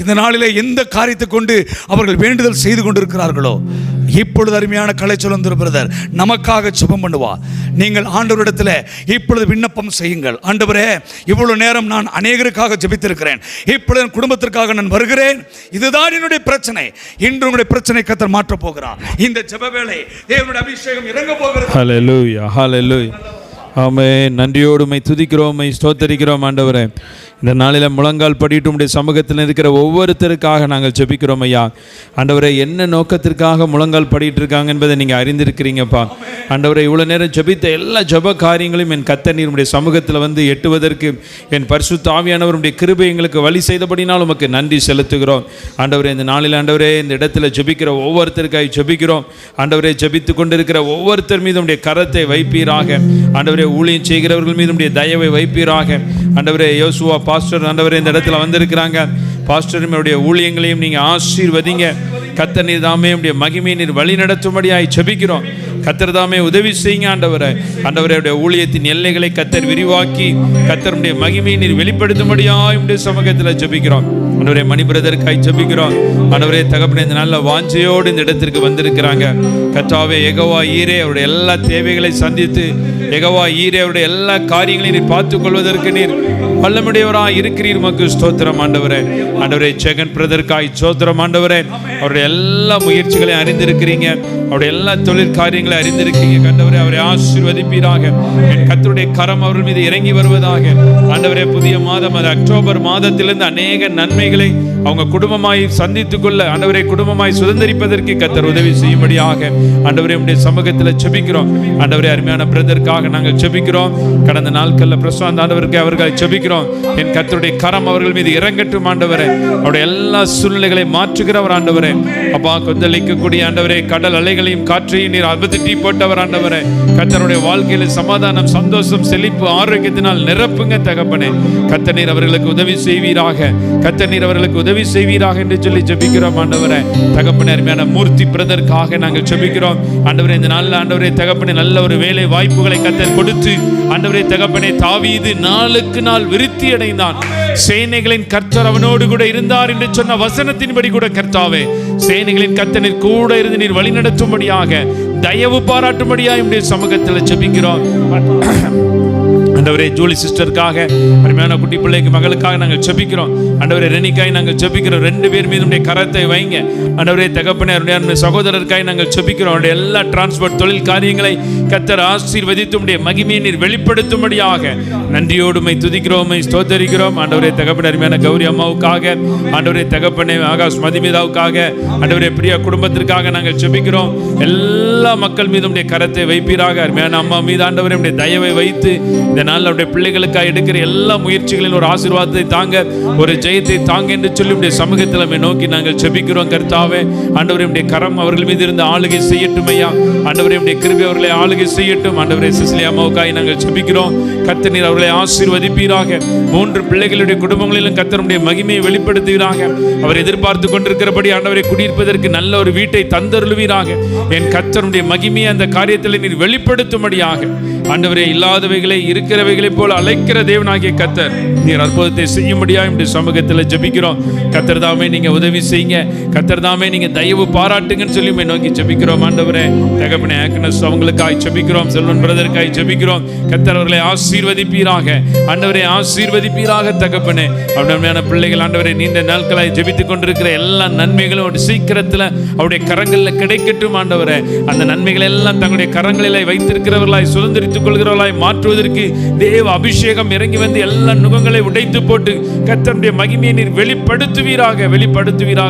Speaker 1: இந்த நாளிலே எந்த காரியத்தை கொண்டு அவர்கள் வேண்டுதல் செய்து கொண்டிருக்கிறார்களோ இப்பொழுது அருமையான கலைச்செல்வன் பிரதர் நமக்காக ஜெபம் பண்ணுவார். நீங்கள் ஆண்டவரிடத்தில் இப்பொழுது விண்ணப்பம் செய்யுங்கள். ஆண்டவரே, இவ்வளவு நேரம் நான் அநேகருக்காக ஜெபித்திருக்கிறேன், இப்பொழுது என் குடும்பத்திற்காக நான் வருகிறேன், இதுதான் என்னுடைய பிரச்சனை. இன்று உங்களுடைய பிரச்சனை கர்த்தர் மாற்றப் போகிறார். இந்த ஜெப வேளை தேவனுடைய அபிஷேகம் இறங்க போகிறது.
Speaker 3: ஹல்லேலூயா, ஹல்லேலூயா. ஆமென். நன்றியோடு உம்மை துதிக்கிறோம், உம்மை ஸ்தோத்திரிக்கிறோம். ஆண்டவரே, இந்த நாளில் முழங்கால் படிட்டு உம்முடைய சமூகத்தில் இருக்கிற ஒவ்வொருத்தருக்காக நாங்கள் ஜெபிக்கிறோம் ஐயா. ஆண்டவரே, என்ன நோக்கத்திற்காக முழங்கால் படிட்டு இருக்காங்க என்பதை நீங்கள் அறிந்திருக்கிறீங்கப்பா. ஆண்டவரே, இவ்வளோ நேரம் ஜெபித்த எல்லா ஜெப காரியங்களையும் என் கர்த்தர் நீர் உம்முடைய சமூகத்தில் வந்து எட்டுவதற்கு என் பரிசுத்த ஆவியானவருடைய கிருபை எங்களுக்கு வழி செய்தபடினால் உமக்கு நன்றி செலுத்துகிறோம். ஆண்டவரே, இந்த நாளில் ஆண்டவரே இந்த இடத்துல ஜெபிக்கிற ஒவ்வொருத்தருக்காக ஜெபிக்கிறோம். ஆண்டவரே, ஜெபித்து கொண்டிருக்கிற ஒவ்வொருத்தர் மீது உம்முடைய கரத்தை வைப்பீராக. ஆண்டவரே, ஊழியம் செய்கிறவர்கள் மீது உம்முடைய தயவை வைப்பீராக. ஆண்டவரே, யோசுவா பாஸ்டர் ஆண்டவரே இந்த இடத்துல வந்திருக்கிறாங்க. பாஸ்டருடைய ஊழியங்களையும் நீங்கள் ஆசீர்வதிங்க. கர்த்தர் நீர் தாமே உடைய மகிமையை நீர் வழி நடத்தும்படியாய் ஜெபிக்கிறோம். கர்த்தர் தாமே உதவி செய்யுங்க. ஆண்டவருடைய ஊழியத்தின் எல்லைகளை கர்த்தர் விரிவாக்கி கர்த்தருடைய மகிமையை நீர் வெளிப்படுத்தும்படியாய் உடைய சமூகத்தில் ஜெபிக்கிறோம். ஆண்டவரே, மணி பிரதருக்காய் ஜெபிக்கிறோம். ஆண்டவரே, தகப்பனே, இந்த நல்ல வாஞ்சையோடு இந்த இடத்திற்கு வந்திருக்கிறாங்க. கர்த்தாவே, யெகோவா ஈரே அவருடைய எல்லா தேவைகளை சந்தித்து, யெகோவா ஈரே அவருடைய எல்லா காரியங்களையும் நீர் பார்த்துக் கொள்வதற்கு நீர் வல்லமுடையவராய் இருக்கிறீர். மக்கு ஸ்தோத்திரம் ஆண்டவரே. ஆண்டவரே, ஜெகன் பிரதருக்காய் ஸ்தோத்திரம் ஆண்டவரே. அவருடைய எல்லா முயற்சிகளையும் அறிந்திருக்கிறீங்க, அவருடைய எல்லா தொழில் காரியங்களை அறிந்திருக்கீங்க. ஆண்டவரே, அவரை ஆசீர்வதிப்பீராக. என் கர்த்தருடைய கரம் அவர்கள் மீது இறங்கி வருவதாக. ஆண்டவரே, புதிய மாதம் அது அக்டோபர் மாதத்திலிருந்து அநேக நன்மைகளை அவங்க குடும்பமாய் சந்தித்துக் கொள்ள, ஆண்டவரை குடும்பமாய் சுதந்திரிப்பதற்கு கர்த்தர் உதவி செய்யும்படியாக ஆண்டவரே உம்முடைய சமூகத்தில் ஜெபிக்கிறோம். ஆண்டவரே, அருமையான பிரதருக்காக நாங்கள் ஜெபிக்கிறோம். கடந்த நாட்களில் பிரசாந்த் ஆண்டவருக்கு அவர்களை ஜெபிக்கிறோம். என் கர்த்தருடைய கரம் அவர்கள் மீது இறங்கட்டும் ஆண்டவரே. அவருடைய எல்லா சூழ்நிலைகளை மாற்றுகிறவர் ஆண்டவரே. அப்பா, கொந்தளிக்கக்கூடிய ஆண்டவரே, கடல் அலைகளையும் காற்றையும் நீர் அபத்தி போட்டவர் ஆண்டவரே. கர்த்தருடைய வாழ்க்கையில் சமாதானம், சந்தோஷம், செழிப்பு, ஆரோக்கியத்தினால் நிரப்புங்க தகப்பனே. கர்த்தர் நீர் அவர்களுக்கு உதவி செய்வீராக. கர்த்தர் நீர் அவர்களுக்கு உதவி செய்வீராக என்று சொல்லி ஜெபிக்கிறோம் ஆண்டவரே. தகப்பனே, அருமையான மூர்த்தி பிரதருக்காக நாங்கள் ஜெபிக்கிறோம். ஆண்டவரே, இந்த நாளில் ஆண்டவரே தகப்பனே நல்ல ஒரு வேலை வாய்ப்புகளை கர்த்தர் கொடுத்து ஆண்டவரே தகப்பனே, தாவீது நாளுக்கு நாள் விருத்தி அடைந்தான். சேனைகளின் கர்த்தர் அவனோடு கூட இருந்தார் என்று சொன்ன வசனத்தின்படி கூட கர்த்தாவே, சேனைகளின் கர்த்தர் கூட இருந்து நீர் வழி நடத்தும்படியாக தயவு பாராட்டும்படியாய் உம்முடைய சமூகத்தில் ஜெபிக்கிறோம். ஆண்டவரே, ஜூலி சிஸ்டருக்காக, அருமையான குட்டி பிள்ளைக்கு மகளுக்காக நாங்கள் ஜெபிக்கிறோம். ஆண்டவரே, ரெனிக்காய் நாங்கள் ஜெபிக்கிறோம். 2 பேர் மீது உடைய கரத்தை வைங்க. ஆண்டவரே, தகப்பனே, அவருடைய சகோதரருக்காய் நாங்கள் ஜெபிக்கிறோம். அவருடைய எல்லா டிரான்ஸ்போர்ட் தொழில் காரியங்களை கர்த்தர் ஆசீர்வதித்து உடைய மகிமையை நீர் வெளிப்படுத்தும்படியாக நன்றியோடுமை துதிக்கிறோமை ஸ்தோத்தரிக்கிறோம். ஆண்டவரே, தகப்பனே, அருமையான கௌரி அம்மாவுக்காக, ஆண்டவரே தகப்பனே, ஆகாஷ் மதிமிதாவுக்காக, ஆண்டவரே பிரியா குடும்பத்திற்காக நாங்கள் ஜெபிக்கிறோம். எல்லா மக்கள் மீது உடைய கரத்தை வைப்பீராக. அருமையான அம்மா மீது ஆண்டவரே உடைய தயவை வைத்து இந்த நாள் அவருடைய பிள்ளைகளுக்காக எடுக்கிற எல்லா முயற்சிகளிலும் ஒரு ஆசீர்வாதத்தை தாங்க, ஒரு ஜெயத்தை தாங்க என்று சொல்லி உடைய சமூகத்தில் நோக்கி நாங்கள் ஜெபிக்கிறோம். கர்த்தாவே, ஆண்டவரே உடைய கரம் அவர்கள் மீது இருந்து ஆளுகை செய்யட்டும் ஐயா. ஆண்டவரே உடைய கிருபை அவர்களை ஆளுகை செய்யட்டும். ஆண்டவரே, சிசிலி அம்மாவுக்காக நாங்கள் ஜெபிக்கிறோம். கர்த்தர் நீர் அவர்களை ஆசீர்வதிப்பீராக. 3 பிள்ளைகளுடைய குடும்பங்களிலும் கர்த்தருடைய மகிமையை வெளிப்படுத்துவீராக. அவர் எதிர்பார்த்து கொண்டிருக்கிறபடி ஆண்டவரை குடியிருப்பதற்கு நல்ல ஒரு வீட்டை தந்தருளுவீராக. என் கர்த்தருடைய மகிமையை அந்த காரியத்தில் நீர் வெளிப்படுத்தும்படியாக ஆண்டவரே, இல்லாதவைகளை இருக்கிறவைகளை போல அழைக்கிற தேவனாகிய கர்த்தர் நீர் அற்புதத்தை செய்யும்படியாக நம்முடைய சமூகத்தில் ஜெபிக்கிறோம். கர்த்தர் தாமே நீங்க உதவி செய்யுங்க. கர்த்தர் தாமே நீங்க தயவு பாராட்டுங்கன்னு சொல்லி நோக்கி ஜெபிக்கிறோம். ஆண்டவரே, தகப்பனே, ஆக்னஸ் அவங்களுக்காய் ஜெபிக்கிறோம். செல்வன் பிரதருக்காய் ஜெபிக்கிறோம். கர்த்தர் அவர்களை ஆசீர்வதிப்பீராக. ஆண்டவரே, ஆசீர்வதிப்பீராக. தகப்பனே, அவருடைய பிள்ளைகள் ஆண்டவரே நீண்ட நாட்களாய் ஜெபித்துக் கொண்டிருக்கிற எல்லா நன்மைகளும் ஒரு சீக்கிரத்தில் அவருடைய கரங்களில் கிடைக்கட்டும். ஆண்டவரே, அந்த நன்மைகள் எல்லாம் தங்களுடைய கரங்களில் வைத்திருக்கிறவர்களாய் சுதந்திரித்துக் கொள்கிறவர்களாய் மாற்றுவதற்கு தேவ அபிஷேகம் இறங்கி வந்து எல்லா நுகங்களை உடைத்து போட்டு கர்த்தருடைய மகிமையை நீர் வெளிப்படுத்துவீராக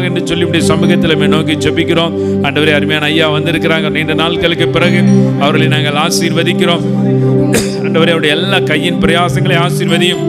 Speaker 3: என்று சொல்லி சமூகத்தில் நோக்கி ஜெபிக்கிறோம். ஆண்டவரே, அருமையான ஐயா வந்திருக்கிறாங்க. நீண்ட நாட்களுக்கு பிறகு அவர்களை நாங்கள் ஆசீர்வதிக்கிறோம். ஆண்டவரே, அவருடைய எல்லா கையின் பிரயாசங்களை ஆசீர்வதியும்.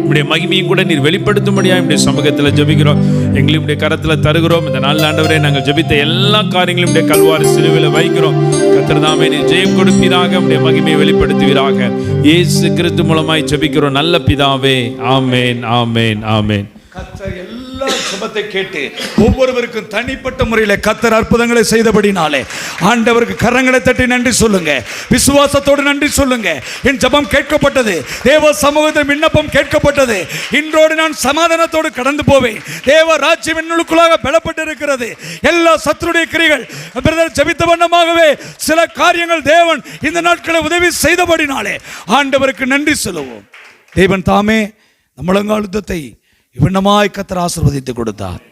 Speaker 3: உடைய மகிமையும் கூட நீர் வெளிப்படுத்தும்படியாக நம்முடைய சமூகத்தில் ஜெபிக்கிறோம். எங்களையும் உடைய கரத்தில் தருகிறோம். இந்த நாள் ஆண்டவரே, நாங்கள் ஜெபித்த எல்லா காரியங்களும் உடைய கல்வாரி சிலுவையில் வைக்கிறோம். கர்த்தர் தாமே நீர் ஜெயம் கொடுப்பீராக. உடைய மகிமையை வெளிப்படுத்துவீராக. இயேசு கிறிஸ்து மூலமாய் ஜெபிக்கிறோம் நல்ல பிதாவே. ஆமேன், ஆமேன், ஆமேன்.
Speaker 1: கர்த்தர் எல்லா ஜெபத்தை கேட்டு ஒவ்வொருவருக்கும் தனிப்பட்ட முறையில் கர்த்தர் அற்புதங்களை செய்தபடினாலே ஆண்டவருக்கு கரங்களை தட்டி நன்றி சொல்லுங்க. விசுவாசத்தோடு நன்றி சொல்லுங்க. என் ஜெபம் கேட்கப்பட்டது. தேவ சமூகத்தின் விண்ணப்பம் கேட்கப்பட்டது. இன்றோடு நான் சமாதானத்தோடு கடந்து போவேன். தேவ ராஜ்யம் என்னுள்ளுக்குள்ளாக பலப்பட்டு இருக்கிறது. எல்லா சத்துருடைய கிரிகள் பிரதர் ஜெபித்த வண்ணமாகவே சில காரியங்கள் தேவன் இந்த நாட்களை உதவி செய்தபடினாலே ஆண்டவருக்கு நன்றி சொல்லுவோம். தேவன் தாமே முழங்கால் யுத்தத்தை இவ்வண்ணமாய் கர்த்தர் ஆசீர்வதித்து கொடுத்தார்.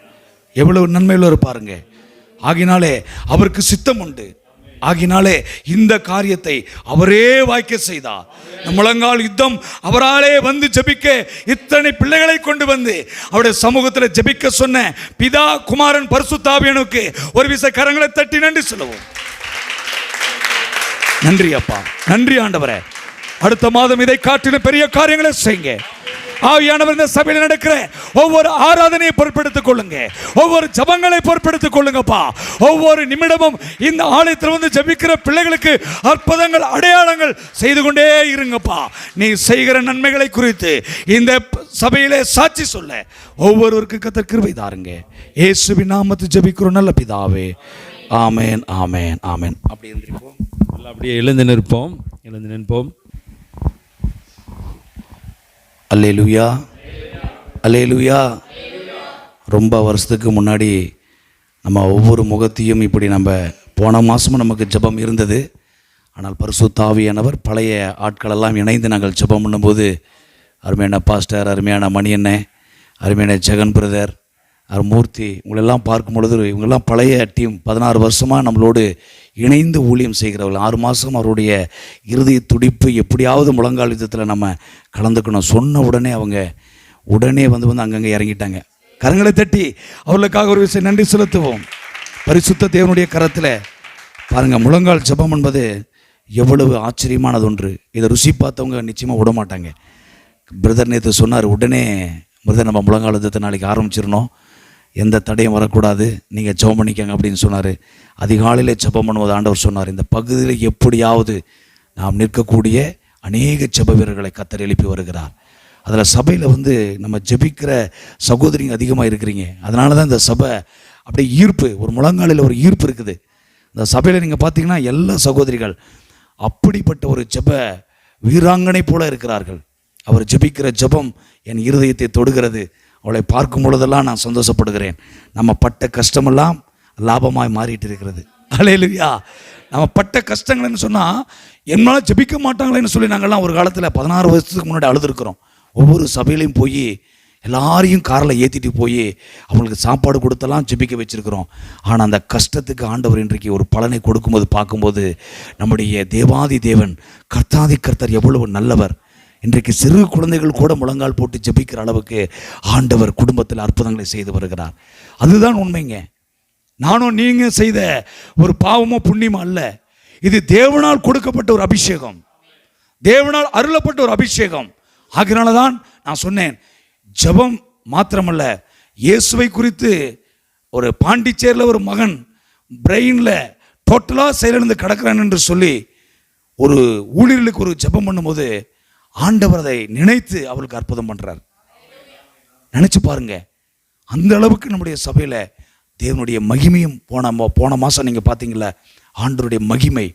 Speaker 1: எவ்வளவு நன்மையுள்ள பாருங்க. ஆகினாலே அவருக்கு சித்தம் உண்டு. ஆகினாலே இந்த காரியத்தை அவரே வாய்க்க செய்தார். முழங்கால் யுத்தம் அவராலே வந்து ஜெபிக்க இத்தனை பிள்ளைகளை கொண்டு வந்து அவருடைய சமூகத்தில் ஜெபிக்க சொன்ன பிதா, குமாரன், பரிசுத்த ஆவியானவருக்கு ஒரு விசை கரங்களை தட்டி நன்றி சொல்லுவோம். நன்றி அப்பா, நன்றி ஆண்டவரே. அடுத்த மாதம் இதை காட்டிலும் பெரிய காரியங்களை செய்யுங்க. ஆவியானவர் இந்த சபையில் நடக்கிற ஒவ்வொரு ஆராதனையை பொறுப்பெடுத்துக் கொள்ளுங்க. ஒவ்வொரு ஜபங்களை பொறுப்பெடுத்துக் கொள்ளுங்கப்பா. ஒவ்வொரு நிமிடமும் இந்த ஆலயத்தில் வந்து ஜபிக்கிற பிள்ளைகளுக்கு அற்புதங்கள், அடையாளங்கள் செய்து கொண்டே இருங்கப்பா. நீ செய்கிற நன்மைகளை குறித்து இந்த சபையிலே சாட்சி சொல்ல ஒவ்வொருவருக்கு கர்த்தர் கிருபை தாருங்க. இயேசுவின் நாமத்தில் ஜெபிக்கிறோம் நல்ல பிதாவே. ஆமேன், ஆமேன், ஆமேன்.
Speaker 3: அப்படியே எழுந்து நிற்போம்.
Speaker 1: அல்லேலூயா, அல்லேலூயா. ரொம்ப வருஷத்துக்கு முன்னாடி நம்ம ஒவ்வொரு முகத்தையும் இப்படி நம்ம போன மாதமும் நமக்கு ஜெபம் இருந்தது. ஆனால் பரிசுத்த ஆவியானவர் பழைய ஆட்களெல்லாம் இணைந்து நாங்கள் ஜெபம் பண்ணும்போது அருமையான பாஸ்டர், அருமையான மணியண்ணே, அருமையான ஜெகன் பிரதர், மூர்த்தி, இவங்களெல்லாம் பார்க்கும் பொழுது இவங்கெல்லாம் பழைய டீம் 16 வருஷமாக நம்மளோடு இணைந்து ஊழியம் செய்கிறவர்கள். 6 மாதம் அவருடைய இருதய துடிப்பு எப்படியாவது முழங்கால் யுத்தத்தில் நம்ம கலந்துக்கணும் சொன்ன உடனே அவங்க உடனே வந்து அங்கங்கே இறங்கிட்டாங்க. கரங்களை தட்டி அவர்களுக்காக ஒரு விஷயம் நன்றி செலுத்துவோம். பரிசுத்த தேவனுடைய கரத்தில் பாருங்கள், முழங்கால் ஜெபம் என்பது எவ்வளவு ஆச்சரியமானது ஒன்று. இதை ருசி பார்த்தவங்க நிச்சயமாக விட மாட்டாங்க. பிரதர் நேற்று சொன்னார், உடனே பிரதர் நம்ம முழங்கால் யுத்தத்தை நாளைக்கு ஆரம்பிச்சிடணும், எந்த தடையும் வரக்கூடாது, நீங்கள் ஜெபம் பண்ணிக்கங்க அப்படின்னு சொன்னார். அதிகாலையில் ஜெபம் பண்ணுவது ஆண்டவர் சொன்னார், இந்த பகுதியில் எப்படியாவது நாம் நிற்கக்கூடிய அநேக ஜெப வீரர்களை கர்த்தர் எழுப்பி வருகிறார். அதில் சபையில் வந்து நம்ம ஜெபிக்கிற சகோதரிங்க அதிகமாக இருக்கிறீங்க. அதனால தான் இந்த சபை அப்படியே ஈர்ப்பு, ஒரு முழங்காலில் ஒரு ஈர்ப்பு இருக்குது. இந்த சபையில் நீங்கள் பார்த்தீங்கன்னா எல்லா சகோதரிகள் அப்படிப்பட்ட ஒரு ஜெப வீராங்கனை போல இருக்கிறார்கள். அவர் ஜெபிக்கிற ஜெபம் என் இருதயத்தை தொடுகிறது. அவளை பார்க்கும் பொழுதெல்லாம் நான் சந்தோஷப்படுகிறேன். நம்ம பட்ட கஷ்டமெல்லாம் லாபமாய் மாறிட்டு இருக்கிறது. அல்லேலூயா. நம்ம பட்ட கஷ்டங்கள்னு சொன்னால் என்னால் ஜெபிக்க மாட்டாங்களேன்னு சொல்லி நாங்கள்லாம் ஒரு காலத்தில் 16 வருஷத்துக்கு முன்னாடி அழுதுருக்குறோம். ஒவ்வொரு சபையிலையும் போய் எல்லாரையும் காரில் ஏற்றிட்டு போய் அவங்களுக்கு சாப்பாடு கொடுத்தெல்லாம் ஜெபிக்க வச்சுருக்கிறோம். ஆனால் அந்த கஷ்டத்துக்கு ஆண்டவர் இன்றைக்கு ஒரு பலனை கொடுக்கும்போது பார்க்கும்போது நம்முடைய தேவாதி தேவன் கர்த்தாதி கர்த்தர் எவ்வளவு நல்லவர். இன்றைக்கு சிறு குழந்தைகள் கூட முழங்கால் போட்டு ஜெபிக்கிற அளவுக்கு ஆண்டவர் குடும்பத்தில் அற்புதங்களை செய்து வருகிறார். அதுதான் உண்மைங்க. நானும் நீங்கள் செய்த ஒரு பாவமோ புண்ணியமோ அல்ல. இது தேவனால் கொடுக்கப்பட்ட ஒரு அபிஷேகம், தேவனால் அருளப்பட்ட ஒரு அபிஷேகம். ஆகினால தான் நான் சொன்னேன், ஜெபம் மாத்திரமல்ல, இயேசுவை குறித்து ஒரு பாண்டிச்சேரியில் ஒரு மகன் பிரெயினில் டோட்டலாக செயலிழந்து கிடக்கிறான் என்று சொல்லி ஒரு ஊழியர்களுக்கு ஒரு ஜெபம் பண்ணும்போது ஆண்டவர் அதை நினைத்து அவளுக்கு அற்புதம் பண்ணுறார். நினச்சி பாருங்க, அந்த அளவுக்கு நம்முடைய சபையில் தேவனுடைய மகிமையும் போன மாதம் நீங்கள் பார்த்தீங்களா, ஆண்டவருடைய மகிமை,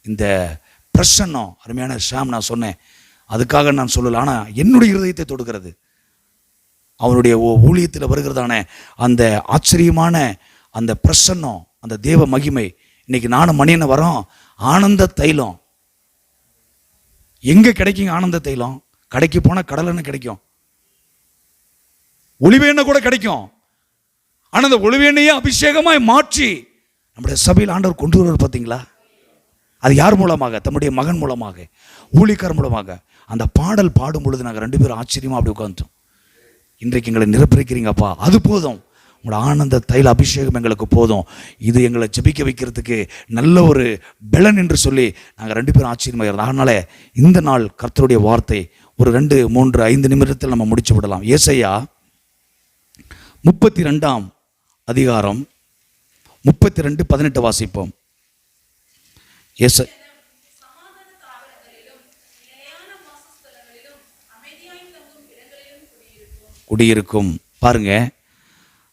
Speaker 1: இந்த பிரசன்னம் அருமையான ஷாம். நான் சொன்னேன், அதுக்காக நான் சொல்லலை, ஆனால் என்னுடைய இருதயத்தை தொடுகிறது. அவருடைய ஊழியத்தில் வருகிறதான அந்த ஆச்சரியமான அந்த பிரசன்னம், அந்த தேவ மகிமை. இன்னைக்கு நானும் மணியனை வரோம். ஆனந்த தைலம் எங்கே கிடைக்குங்க? ஆனந்த தைலம் கடைக்கு போனால் கடலெண்ணெய் கிடைக்கும், ஒளிவ எண்ணெய் கூட கிடைக்கும். ஆனால் அந்த ஒளிவ எண்ணெயை அபிஷேகமாய் மாற்றி நம்முடைய சபையில் ஆண்டவர் கொண்டு வருவார். பார்த்தீங்களா? அது யார் மூலமாக? தம்முடைய மகன் மூலமாக, ஊழியக்காரர் மூலமாக. அந்த பாடல் பாடும் பொழுது நாங்கள் 2 பேரும் ஆச்சரியமாக அப்படி உட்காந்துட்டோம். இன்றைக்கு எங்களை நிரப்பிக்கிறீங்கப்பா, அது போதும். உங்களோட ஆனந்த தைல அபிஷேகம் எங்களுக்கு போதும். இது எங்களை ஜெபிக்க வைக்கிறதுக்கு நல்ல ஒரு பலன் என்று சொல்லி நாங்கள் 2 பேரும் ஆச்சரியமாக இருந்தோம். அதனால் இந்த நாள் கர்த்தருடைய வார்த்தை ஒரு 2, 3, 5 நிமிடத்தில் நம்ம முடிச்சு விடலாம். ஏசாயா 32ஆம் அதிகாரம் 32:18 வாசிப்போம். குடியிருக்கும். பாருங்க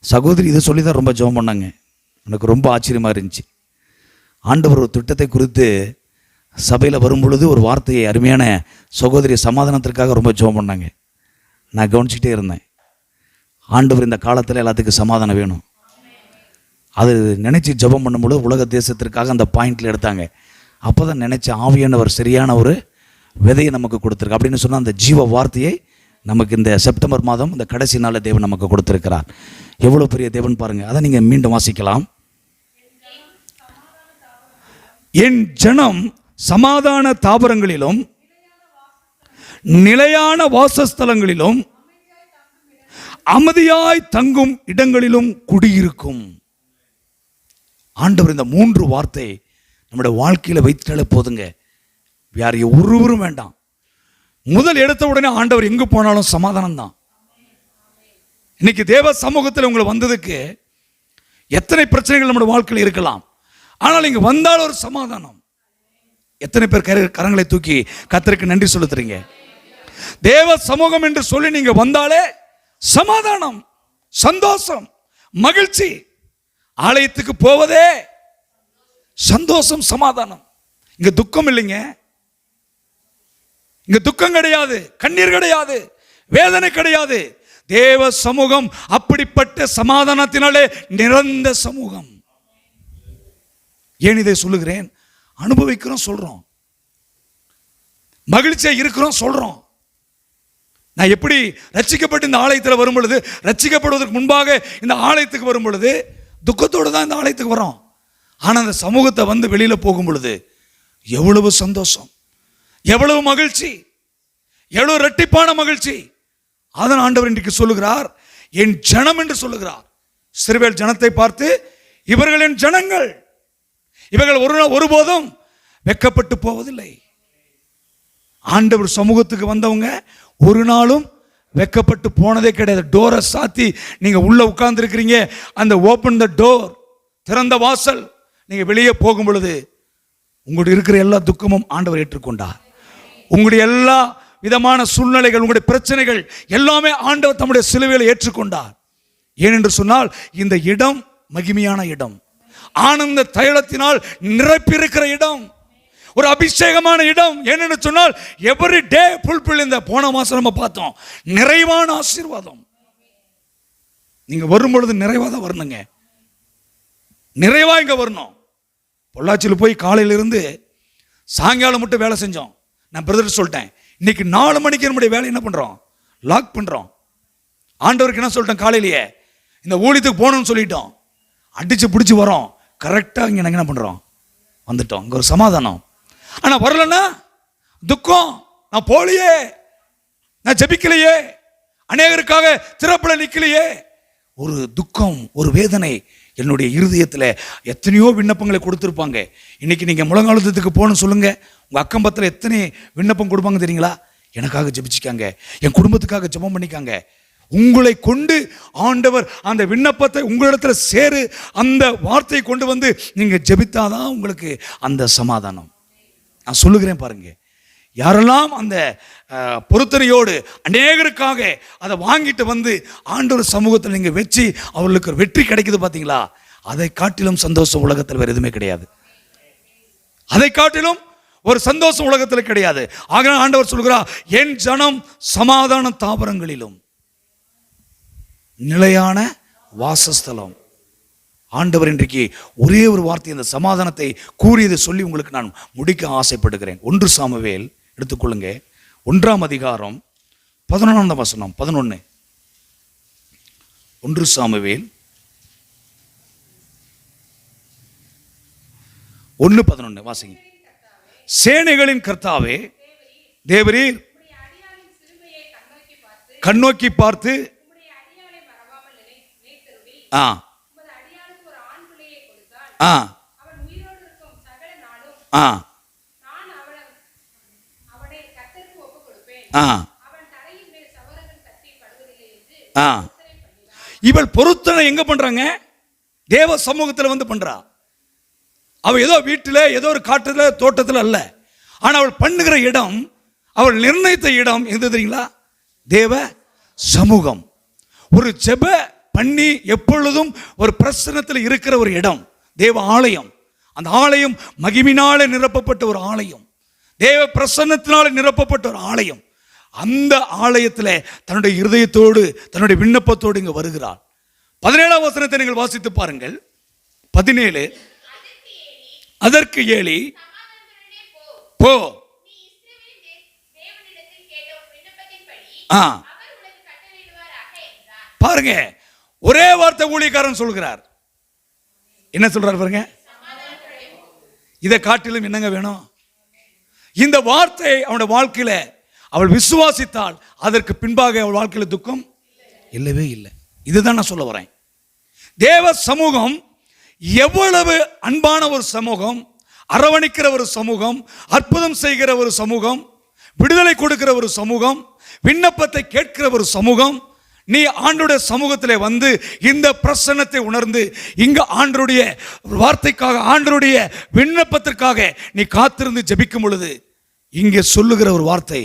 Speaker 1: சகோதரி, இதை சொல்லி தான் ரொம்ப ஜெபம் பண்ணாங்க. எனக்கு ரொம்ப ஆச்சரியமாக இருந்துச்சு. ஆண்டவர் ஒரு திட்டத்தை குறித்து சபையில் வரும்பொழுது ஒரு வார்த்தையை, அருமையான சகோதரி சமாதானத்திற்காக ரொம்ப ஜெபம் பண்ணாங்க. நான் கவனிச்சுக்கிட்டே இருந்தேன். ஆண்டவர் இந்த காலத்தில் எல்லாத்துக்கும் சமாதானம் வேணும். அது நினச்சி ஜெபம் பண்ணும்பொழுது உலக தேசத்திற்காக அந்த பாயிண்டில் எடுத்தாங்க. அப்போ தான் நினச்ச ஆவியானவர் சரியான ஒரு விதையை நமக்கு கொடுத்துருக்கு. அப்படின்னு சொன்னால் அந்த ஜீவ வார்த்தையை நமக்கு இந்த செப்டம்பர் மாதம் இந்த கடைசி நாளில் தேவன் நமக்கு கொடுத்துருக்கிறார். எவ்வளோ பெரிய தேவன் பாருங்கள். அதை நீங்கள் மீண்டும் வாசிக்கலாம். என் ஜனம் சமாதான தாவரங்களிலும் நிலையான வாசஸ்தலங்களிலும் அமைதியாய் தங்கும் இடங்களிலும் குடியிருக்கும். ஆண்டவர் இந்த 3 வார்த்தை நம்முடைய வாழ்க்கையில் வைத்தாலே போதுங்க. வேற ஒருவரும் வேண்டாம். முதல் எடுத்த உடனே ஆண்டவர் எங்கு போனாலும் சமாதானம் தான். இன்னைக்கு தேவ சமூகத்தில் உங்களை வந்ததுக்கு எத்தனை பிரச்சனைகள் நம்முடைய வாழ்க்கையில் இருக்கலாம், ஆனால் இங்க வந்தாலும் ஒரு சமாதானம். எத்தனை பேர் கரங்களை தூக்கி கர்த்தருக்கு நன்றி செலுத்துறீங்க? தேவ சமூகம் என்று சொல்லி நீங்க வந்தாலே சமாதானம், சந்தோஷம், மகிழ்ச்சி. ஆலயத்துக்கு போவதே சந்தோஷம், சமாதானம். இங்க துக்கம் இல்லைங்க. இங்க துக்கம் கிடையாது, கண்ணீர் கிடையாது, வேதனை கிடையாது. தேவ சமூகம் அப்படிப்பட்ட சமாதானத்தினாலே நிறந்த சமூகம். ஏன் இதை சொல்லுகிறேன்? அனுபவிக்கிறோம் சொல்றோம், மகிழ்ச்சியா இருக்கிறோம் சொல்றோம். நான் எப்படி ரட்சிக்கப்பட்டு இந்த ஆலயத்தில் வரும் பொழுது, ரட்சிக்கப்படுவதற்கு முன்பாக இந்த ஆலயத்துக்கு வரும் பொழுது துக்கத்தோடு தான் இந்த ஆலயத்துக்கு வரோம். ஆனால் அந்த சமூகத்தை வந்து வெளியில போகும் பொழுது எவ்வளவு சந்தோஷம், எவ்வளவு மகிழ்ச்சி, எவ்வளவு இரட்டிப்பான மகிழ்ச்சி. அதன் ஆண்டவர் இன்றைக்கு சொல்லுகிறார், என் ஜனம் என்று சொல்லுகிறார். இஸ்ரவேல் ஜனத்தை பார்த்து, இவர்கள் என் ஜனங்கள், இவர்கள் ஒருபோதும் வெட்கப்பட்டு போவதில்லை. ஆண்டவர் சமூகத்துக்கு வந்தவங்க ஒரு நாளும் வெட்கப்பட்டு போனதே கிடையாது. டோரை சாத்தி நீங்க உள்ள உட்கார்ந்து இருக்கிறீங்க, அந்த ஓபன் த டோர், திறந்த வாசல். நீங்க வெளியே போகும் பொழுது உங்களுடைய இருக்கிற எல்லா துக்கமும் ஆண்டவர் ஏற்றுக்கொண்டார். உங்களுடைய எல்லா விதமான சூழ்நிலைகள், உங்களுடைய பிரச்சனைகள் எல்லாமே ஆண்டவர் தம்முடைய சிலுவையில் ஏற்றுக்கொண்டார். ஏனென்று சொன்னால் இந்த இடம் மகிமையான இடம், ஆனந்த தைலத்தினால் நிரப்பியிருக்கிற இடம், ஒரு அபிஷேகமான இடம். ஏனென்று சொன்னால் எவ்ரி டே ஃபுல்ஃபில். இந்த போன மாசம் நம்ம பார்த்தோம், நிறைவான ஆசீர்வாதம். நீங்க வரும் பொழுது நிறைவாக வரணுங்க, நிறைவா இங்க வரணும். பொள்ளாச்சியில் போய் காலையிலிருந்து சாயங்காலம் மட்டும் வேலை செஞ்சோம். நான் பிரதர் சொல்லிட்டேன், இன்னைக்கு 4 மணிக்கு நம்முடைய வேலை என்ன பண்ணுறோம், லாக் பண்ணுறோம். ஆண்டவருக்கு என்ன சொல்லிட்டோம், காலையிலேயே இந்த ஊழியத்துக்கு போகணும்னு சொல்லிட்டோம். அடித்து பிடிச்சி வரோம், கரெக்டாக இங்கே நாங்கள் என்ன பண்ணுறோம், வந்துட்டோம். இங்கே ஒரு சமாதானம். ஆனால் வரலன்னா துக்கம். நான் போகலையே, நான் ஜெபிக்கலையே, அநேகருக்காக திறப்பில் நிற்கலையே, ஒரு துக்கம், ஒரு வேதனை என்னுடைய இருதயத்தில். எத்தனையோ விண்ணப்பங்களை கொடுத்துருப்பாங்க. இன்னைக்கு நீங்கள் முழங்காலத்துக்கு போகணும்னு சொல்லுங்க, உங்கள் அக்கம் பக்கத்தில் எத்தனை விண்ணப்பம் கொடுப்பாங்க தெரியுங்களா? எனக்காக ஜெபிச்சிக்காங்க, என் குடும்பத்துக்காக ஜெபம் பண்ணிக்காங்க. உங்களை கொண்டு ஆண்டவர் அந்த விண்ணப்பத்தை உங்களிடத்தில் சேரு அந்த வார்த்தையை கொண்டு வந்து நீங்கள் ஜெபித்தாதான் உங்களுக்கு அந்த சமாதானம். நான் சொல்லுகிறேன் பாருங்க, யாரெல்லாம் அந்த பொருத்தனையோடு அநேகருக்காக அதை வாங்கிட்டு வந்து ஆண்டவர் சமூகத்தில் நீங்கள் வச்சு அவர்களுக்கு ஒரு வெற்றி கிடைக்குது பார்த்தீங்களா, அதை காட்டிலும் சந்தோஷம் உலகத்தில் வேறு எதுவுமே கிடையாது. அதை காட்டிலும் ஒரு சந்தோஷம் உலகத்தில் கிடையாது. ஆக ஆண்டவர் சொல்கிறார், என் ஜனம் சமாதான தாவரங்களிலும் நிலையான வாசஸ்தலம். ஆண்டவர் இன்றைக்கு ஒரே ஒரு வார்த்தை இந்த சமாதானத்தை கூறியதை சொல்லி உங்களுக்கு நான் முடிக்க ஆசைப்படுகிறேன். 1 சாமுவேல் எடுத்துக்கொள்ளுங்க, 1ஆம் அதிகாரம் 11ஆம் வசனம். 11 1 சாமுவேல் 1:11 வாசிங்க. சேனைகளின் கர்த்தாவே தேவரீர் கண்ணோக்கி பார்த்து இவள் பொருத்தனை எங்க பண்றாங்க, தேவ சமூகத்தில் வந்து பண்றா. அவள் ஏதோ வீட்டில் ஏதோ ஒரு காட்டுல தோட்டத்தில் அல்ல, ஆனால் அவள் பண்ணுகிற இடம், அவள் நிர்ணயித்த இடம் எது தெரியுங்களா, தேவ சமூகம். ஒரு ஜெப பண்ணி எப்பொழுதும் ஒரு பிரசன்னத்தில் இருக்கிற ஒரு இடம் தேவ ஆலயம். அந்த ஆலயம் மகிமையினாலே நிரப்பப்பட்ட ஒரு ஆலயம், தேவ பிரசன்னத்தினாலே நிரப்பப்பட்ட ஒரு ஆலயம். அந்த ஆலயத்தில் தன்னுடைய இருதயத்தோடு தன்னுடைய விண்ணப்பத்தோடு இங்கே வருகிறாள். 17ஆம் வசனத்தை நீங்கள் வாசித்து பாருங்கள். 17 அதற்கு ஏலி, போ பாருங்க, ஒரே வார்த்தை ஊழியக்காரன் சொல்கிறார். என்ன சொல்றார் பாருங்க, இதை காட்டிலும் என்னங்க வேணும்? இந்த வார்த்தை அவனுடைய வாழ்க்கையில அவள் விசுவாசித்தால் அதற்கு பின்பாக அவள் வாழ்க்கையில துக்கம் இல்லவே இல்லை. இதுதான் நான் சொல்ல வரேன். தேவ சமூகம் எவ்வளவு அன்பான ஒரு சமூகம், அரவணைக்கிற ஒரு சமூகம், அற்புதம் செய்கிற ஒரு சமூகம், விடுதலை கொடுக்கிற ஒரு சமூகம், விண்ணப்பத்தை கேட்கிற ஒரு சமூகம். நீ ஆண்டவருடைய சமூகத்தில் வந்து இந்த பிரசன்னத்தை உணர்ந்து இங்க ஆண்டவருடைய வார்த்தைக்காக, ஆண்டவருடைய விண்ணப்பத்திற்காக நீ காத்திருந்து ஜெபிக்கும் பொழுது இங்கே சொல்லுகிற ஒரு வார்த்தை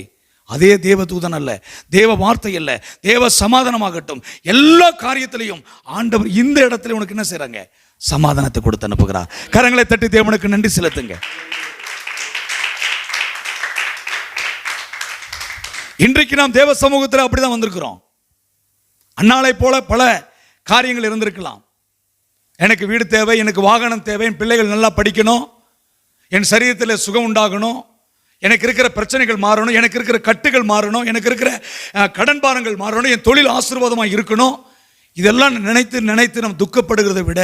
Speaker 1: அதே தேவ தூதன் அல்ல, தேவ வார்த்தை அல்ல, தேவ சமாதானமாகட்டும். எல்லா காரியத்திலையும் ஆண்டவர் இந்த இடத்துல உனக்கு என்ன செய்றாங்க, சமாதானத்தை கொடுத்து அனுப்புகிறார். கரங்களை தட்டி தேவனுக்கு நன்றி செலுத்துங்க. இன்றைக்கு நாம் தேவ சமூகத்தில் அப்படிதான் வந்திருக்கிறோம். அன்னாலை போல பல காரியங்கள் இருந்திருக்கலாம். எனக்கு வீடு தேவை, எனக்கு வாகனம் தேவை, என் பிள்ளைகள் நல்லா படிக்கணும், என் சரீரத்தில் சுகம் உண்டாகணும், எனக்கு இருக்கிற பிரச்சனைகள் மாறணும், எனக்கு இருக்கிற கட்டுகள் மாறணும், எனக்கு இருக்கிற கடன் பாரங்கள் மாறணும், என் தொழில் ஆசீர்வாதமாக இருக்கணும். இதெல்லாம் நினைத்து நினைத்து நம்ம துக்கப்படுகிறதை விட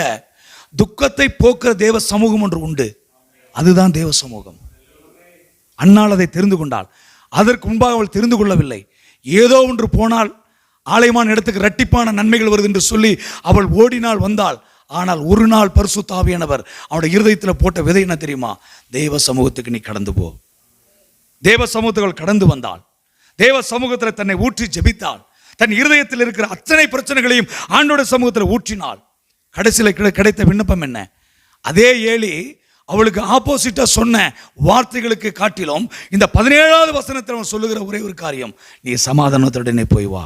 Speaker 1: துக்கத்தை போக்குற தேவ சமூகம் ஒன்று உண்டு. அதுதான் தேவ சமூகம். அன்னாள் அதை தெரிந்து கொண்டாள். அதற்கு முன்பாக அவள் தெரிந்து கொள்ளவில்லை. ஏதோ ஒன்று போனால் ஆலயமான இடத்துக்கு இரட்டிப்பான நன்மைகள் வருது என்று சொல்லி அவள் ஓடினாள், வந்தாள். ஆனால் ஒரு நாள் பரிசுத்த ஆவியானவர் அவனுடைய இருதயத்தில் போட்ட விதை என்ன தெரியுமா, தேவ சமூகத்துக்கு நீ கடந்து போ. தேவ சமூகத்துக்கு கடந்து வந்தாள். தேவ சமூகத்தில் தன்னை ஊற்றி ஜெபித்தாள். தன் இருதயத்தில் இருக்கிற அத்தனை பிரச்சனைகளையும் ஆண்டோட சமூகத்தில் ஊற்றினாள். கடைசியில் கிடைத்த விண்ணப்பம் என்ன? அதே ஏலி அவளுக்கு ஆப்போசிட்டா சொன்ன வார்த்தைகளுக்கு காட்டிலும் இந்த 17ஆவது வசனத்தில் அவன் சொல்லுகிற ஒரே ஒரு காரியம், நீ சமாதானத்துடனே போய் வா.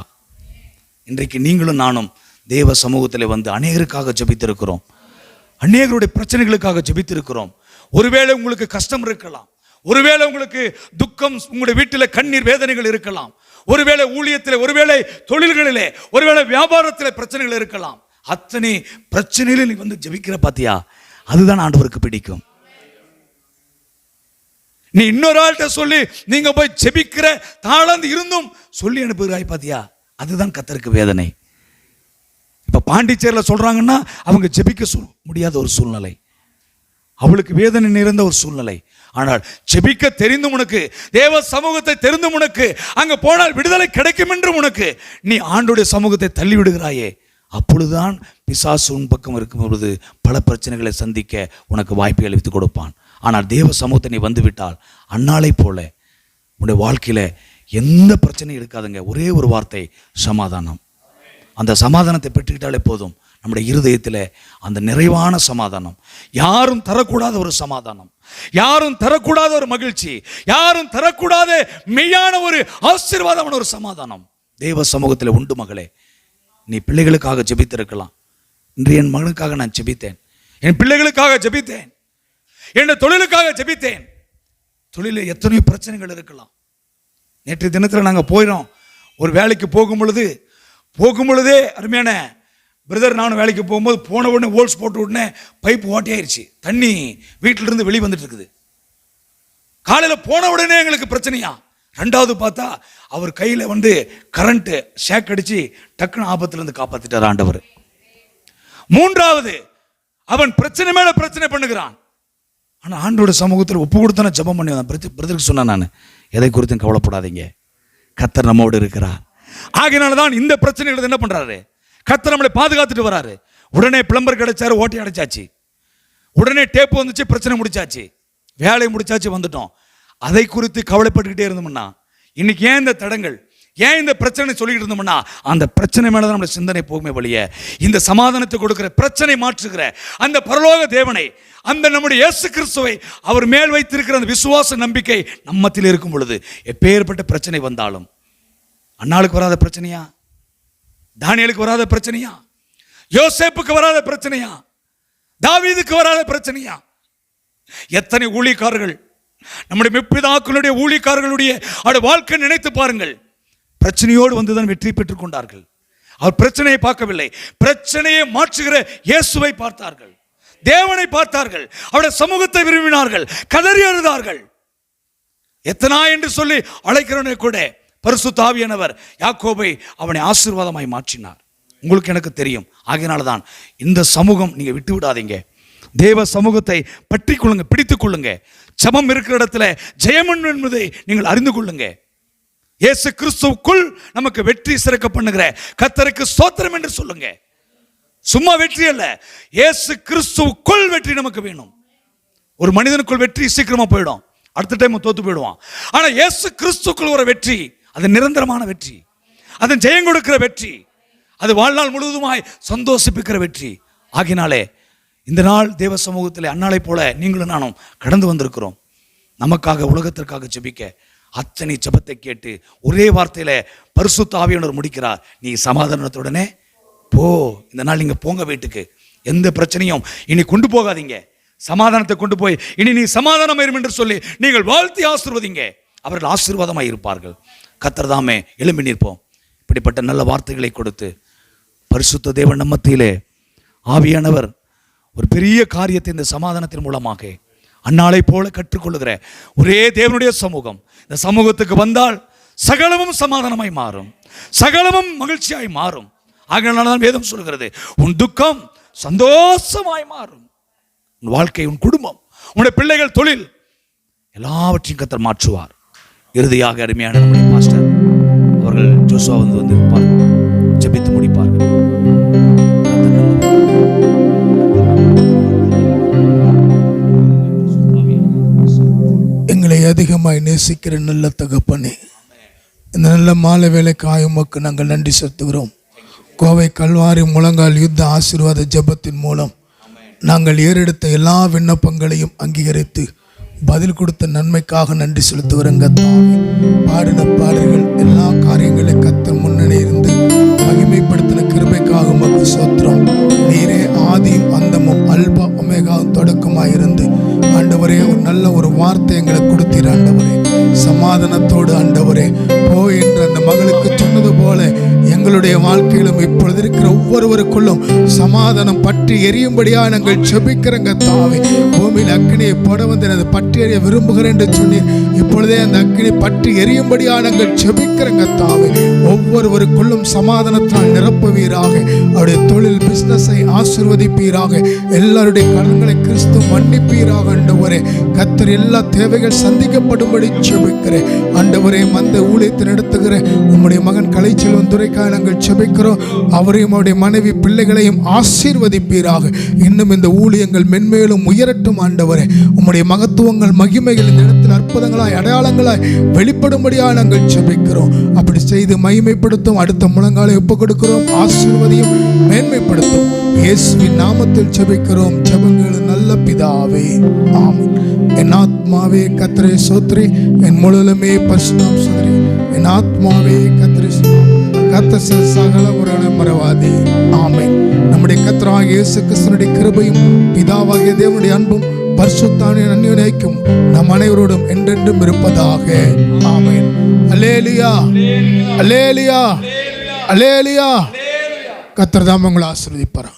Speaker 1: இன்றைக்கு நீங்களும் நானும் தேவ சமூகத்தில் வந்து அநேகருக்காக ஜெபித்திருக்கிறோம், அநேகருடைய பிரச்சனைகளுக்காக ஜெபித்திருக்கிறோம். ஒருவேளை உங்களுக்கு கஷ்டம் இருக்கலாம், ஒருவேளை உங்களுக்கு துக்கம், உங்களுடைய வீட்டில் கண்ணீர் வேதனைகள் இருக்கலாம், ஒருவேளை ஊழியத்தில், ஒருவேளை தொழில்களிலே, ஒருவேளை வியாபாரத்தில் பிரச்சனைகள் இருக்கலாம். அத்தனை பிரச்சனையில நீ வந்து ஜெபிக்கிற பாத்தியா, அதுதான் ஆண்டவருக்கு பிடிக்கும். நீ இன்னொரு ஆள்கிட்ட சொல்லி நீங்க போய் ஜெபிக்கிற தாளந்து இருந்தும் சொல்லி அனுப்புகிறாய் பாத்தியா, அதுதான் கர்த்தருக்கு வேதனை. இப்ப பாண்டிச்சேரியில் சொல்றாங்கன்னா அவங்க ஜெபிக்க முடியாத ஒரு சூழ்நிலை, அவளுக்கு வேதனை நிறைந்த ஒரு சூழ்நிலை. ஆனால் ஜெபிக்க தெரிந்தும் உனக்கு, தேவ சமூகத்தை தெரிந்தும் உனக்கு, அங்க போனால் விடுதலை கிடைக்கும் என்று உனக்கு நீ ஆண்டோடைய சமூகத்தை தள்ளி விடுகிறாயே, அப்பொழுதுதான் பிசாசு உன் பக்கம் இருக்கும் பொழுது பல பிரச்சனைகளை சந்திக்க உனக்கு வாய்ப்பை அளித்து கொடுப்பான். ஆனால் தேவ சமூகத்தை நீ வந்துவிட்டால் அன்னாலை போல உன்னுடைய வாழ்க்கையில எந்த பிரச்சனையும் இருக்காதுங்க. ஒரே ஒரு வார்த்தை, சமாதானம். அந்த சமாதானத்தை பெற்றுக்கிட்டாலே போதும். நம்முடைய இருதயத்தில் அந்த நிறைவான சமாதானம், யாரும் தரக்கூடாத ஒரு சமாதானம், யாரும் தரக்கூடாத ஒரு மகிழ்ச்சி, யாரும் தரக்கூடாத மெய்யான ஒரு ஆசீர்வாதமான ஒரு சமாதானம் தேவ சமூகத்தில் உண்டு. மகளே, நீ பிள்ளைகளுக்காக ஜெபித்திருக்கலாம். இன்று என் மகனுக்காக நான் ஜெபித்தேன், என் பிள்ளைகளுக்காக ஜெபித்தேன், என் தொழிலுக்காக ஜெபித்தேன். தொழிலில் எத்தனையோ பிரச்சனைகள் இருக்கலாம். நேற்று தினத்தில் நாங்கள் போயிடும், ஒரு வேலைக்கு போகும் பொழுதே அருமையான பிரதர், நானும் வேலைக்கு போகும்போது போன உடனே ஹோல்ஸ் போட்டு உடனே பைப்பு ஓட்டையாயிருச்சு, தண்ணி வீட்டிலிருந்து வெளியே வந்துட்டு இருக்குது. காலையில் போன உடனே எங்களுக்கு பிரச்சனையா. ரெண்டாவது பார்த்தா அவர் கையில் கரண்ட் ஷேக் அடிச்சு டக்குன்னு ஆபத்திலிருந்து காப்பாத்திட்டார் ஆண்டவர். மூன்றாவது, அவன் பிரச்சனை மேல பிரச்சனை பண்ணுகிறான். ஆனா ஆண்டோட சமூகத்தில் ஒப்பு கொடுத்தான ஜெபம் பண்ணி பிரதருக்கு சொன்னேன், நான் எதை குறித்தும் கவலைப்படாதீங்க, கர்த்தர் நம்மோடு இருக்கிறார். ஆகையினாலதான் இந்த பிரச்சனைகள் என்ன பண்றாரு, கர்த்தர் நம்மளை பாதுகாத்துட்டு வராரு. உடனே பிளம்பர் கிடைச்சாரு, ஓட்டி அடைச்சாச்சு. உடனே டேப்பு வந்துச்சு, பிரச்சனை முடிச்சாச்சு, வேலை முடிச்சாச்சு, வந்துட்டோம். அதை குறித்து கவலைப்பட்டுக்கிட்டே இருந்தோம்னா இன்னைக்கு ஏன் இந்த தடங்கள், ஏன் இந்த பிரச்சனை சொல்லிட்டு இருந்தோம்னா அந்த பிரச்சனை மேலதான் நம்மளோட சிந்தனை போகுமே வழிய இந்த சமாதானத்தை கொடுக்கிற, பிரச்சனை மாற்றுகிற அந்த பரலோக தேவனை, அந்த நம்முடைய இயேசு கிறிஸ்துவை அவர் மேல் வைத்திருக்கிற அந்த விசுவாச நம்பிக்கை நம்மத்தில் இருக்கும் பொழுது எப்பேற்பட்ட பிரச்சனை வந்தாலும், அன்னாளுக்கு வராத பிரச்சனையா, தானியேலுக்கு வராத பிரச்சனையா, யோசேப்புக்கு வராத பிரச்சனையா, தாவீதுக்கு வராத பிரச்சனையா, எத்தனை ஊழியக்காரர்கள், நம்முடைய முற்பிதாக்களுடைய ஊழியக்காரர்களுடைய வாழ்க்கை நினைத்து பாருங்கள். பிரச்சனையோடு வந்துதான் வெற்றி பெற்றுக் கொண்டார்கள். அவர் பிரச்சனையை பார்க்கவில்லை, பிரச்சனையை மாற்றுகிற இயேசுவை பார்த்தார்கள், தேவனை பார்த்தார்கள், அவருடைய சமூகத்தை விரும்பினார்கள், கதறி அழுதார்கள். எத்தனா என்று சொல்லி அழைக்கிறவனை கூட பரிசுத்த ஆவியானவர் யாக்கோபை அவனை ஆசீர்வாதமாய் மாற்றினார். உங்களுக்கு எனக்கு தெரியும். ஆகையினால்தான் இந்த சமூகம் நீங்க விட்டு விடாதீங்க. தேவ சமூகத்தை பற்றி கொள்ளுங்க, பிடித்துக் கொள்ளுங்க. ஜெபம் இருக்கிற இடத்துல ஜெயம் என்பதை நீங்கள் அறிந்து கொள்ளுங்க. இயேசு கிறிஸ்துவுக்குள் நமக்கு வெற்றி சிறக்க பண்ணுகிற கர்த்தருக்கு ஸ்தோத்திரம் என்று சொல்லுங்க. சும்மா வெற்றி அல்ல, இயேசு கிறிஸ்துவுக்குள் வெற்றி நமக்கு வேணும். ஒரு மனிதனுக்குள் வெற்றி சீக்கிரமா போயிடும், அடுத்த டைம் தோத்து போயிடுவான். ஆனா இயேசு கிறிஸ்துக்குள் ஒரு வெற்றி, அது நிரந்தரமான வெற்றி, அது ஜெயம் கொடுக்கிற வெற்றி, அது வாழ்நாள் முழுவதுமாய் சந்தோஷிப்பிக்கிற வெற்றி. ஆகினாலே இந்த நாள் தேவ சமூகத்தில் அன்னாலை போல நீங்களும் நானும் கடந்து வந்திருக்கிறோம். நமக்காக உலகத்திற்காக ஜெபிக்க அத்தனை ஜெபத்தை கேட்டு ஒரே வார்த்தையில பரிசுத்த ஆவியானவர் முடிக்கிறார், நீ சமாதானத்துடனே போ. இந்த நாள் நீங்க போங்க வீட்டுக்கு, எந்த பிரச்சனையும் இனி கொண்டு போகாதீங்க, சமாதானத்தை கொண்டு போய் இனி நீ சமாதானம் என்று சொல்லி நீங்கள் வாழ்த்தி ஆசீர்வதிங்க. அவர்கள் ஆசீர்வாதமாய் இருப்பார்கள். கர்த்தர் தாமே எழும்பி நிற்போம். இப்படிப்பட்ட நல்ல வார்த்தைகளை கொடுத்து பரிசுத்த தேவன் மத்தியிலே ஆவியானவர் ஒரு பெரிய காரியத்தை இந்த சமாதானத்தின் மூலமாக அன்னாளை போல கற்றுக்கொள்ளுகிற ஒரே தேவனுடைய சமூகம், இந்த சமூகத்துக்கு வந்தால் சகலமும் சமாதானமாய் மாறும், சகலமும் மகிழ்ச்சியாய் மாறும். ஆகையால்தான் வேதம் சொல்கிறது, உன் துக்கம் சந்தோஷமாய் மாறும். உன் வாழ்க்கை, உன் குடும்பம், உன்னுடைய பிள்ளைகள், தொழில் எல்லாவற்றையும் கர்த்தர் மாற்றுவார். இறுதியாக அருமையான நம்முடைய பாஸ்டர் அவர்கள் ஜோசுவா வந்து இருப்பார்கள், ஜெபித்து முடிப்பார்கள்.
Speaker 4: எங்களை அதிகமாய் நேசிக்கிற நல்ல தகப்பனே, இந்த நல்ல மாலை வேலைக்காக உமக்கு நாங்கள் நன்றி செலுத்துகிறோம். கோவை கல்வாரி முழங்கால் யுத்த ஆசீர்வாத ஜெபத்தின் மூலம் நாங்கள் ஏறெடுத்த எல்லா விண்ணப்பங்களையும் அங்கீகரித்து பதில் கொடுத்த நன்மைக்காக நன்றி செலுத்துகிறோங்க. பாடின பாடல்கள் எல்லா காரியங்களையும் கர்த்தர் முன்னணி இருந்து மகிமைப்படுத்தின கிருபைக்காக உமக்கு ஸ்தோத்திரம். நீரே ஆதியும் அந்தமும் அல்பா ஒமேகாவும் தொடக்கமாயிருந்து ஆண்டவரே ஒரு நல்ல ஒரு வார்த்தை எங்களை கொடுத்தீர் ஆண்டவரே. சமாதானத்தோடு ஆண்டவரே போ என்று அந்த மகளுக்கு சொன்னது போல எங்களுடைய வாழ்க்கையிலும் இப்பொழுது இருக்கிற ஒவ்வொருவருக்குள்ளும் சமாதானம் பற்றி எரியும்படியா நாங்கள் செபிக்கிறங்க தாவே. பூமியில் அக்கினியை போட வந்து எனது பற்றி எறிய விரும்புகிறேன் என்று சொன்னீர். இப்பொழுதே அந்த அக்கினி பற்றி எரியும்படியா நாங்கள் செபிக்கிறங்க தாவே. ஒவ்வொருவருக்குள்ளும் சமாதானத்தால் நிரப்புவீராக. அவருடைய தொழில் பிசினஸை ஆசீர்வதிப்பீராக. எல்லாருடைய கடன்களை கிறிஸ்து மன்னிப்பீராக. ஆண்டவரே கர்த்தர் எல்லா தேவைகள் சந்திக்கப்படும்படி செபிக்கிறேன். ஆண்டவரே அந்த ஊழியத்தை நடத்துகிற உம்முடைய மகன் கலைச்செல்வன் துரைக்காக நாங்கள் செபிக்கிறோம். அவரையும் அவருடைய மனைவி பிள்ளைகளையும் ஆசீர்வதிப்பீராக. இன்னும் இந்த ஊழியங்கள் மென்மேலும் உயரட்டும். ஆண்டவரே உம்முடைய மகத்துவங்கள் மகிமைகள் இந்த இடத்தில் அற்புதங்களாய் அடையாளங்களாய் வெளிப்படும்படியாக நாங்கள் செபிக்கிறோம். அப்படி செய்து மகிமைப்படுத்தும். அடுத்த முழங்காலை ஒப்புக் கொடுக்கிறோம். ஆசீர்வதியும் மேன்மைப்படுத்தும். இயேசுவின் நாமத்தில் செபிக்கிறோம். ஜெபங்கள் நல்ல பிதாவே, ஆமென். என் ஆத்மாவே கர்த்தரை ஸ்தோத்திரி, என் முழுவதுமே பரிசுத்தம் ஸ்தோத்திரி. என் ஆத்மாவே கர்த்தரை கர்த்தர் சகல முறைகளை மறவாதே. ஆமென். நம்முடைய கர்த்தராகிய இயேசு கிறிஸ்துவினுடைய கிருபையும் பிதாவாகிய தேவனுடைய அன்பும் பரிசுத்தான அன்யோன்யமும் நம் அனைவரோடும் என்றென்றும் இருப்பதாக. ஆமென். அல்லேலூயா, அல்லேலூயா, அல்லேலூயா. கர்த்தர் தாம் உங்களை ஆசீர்வதிப்பார்.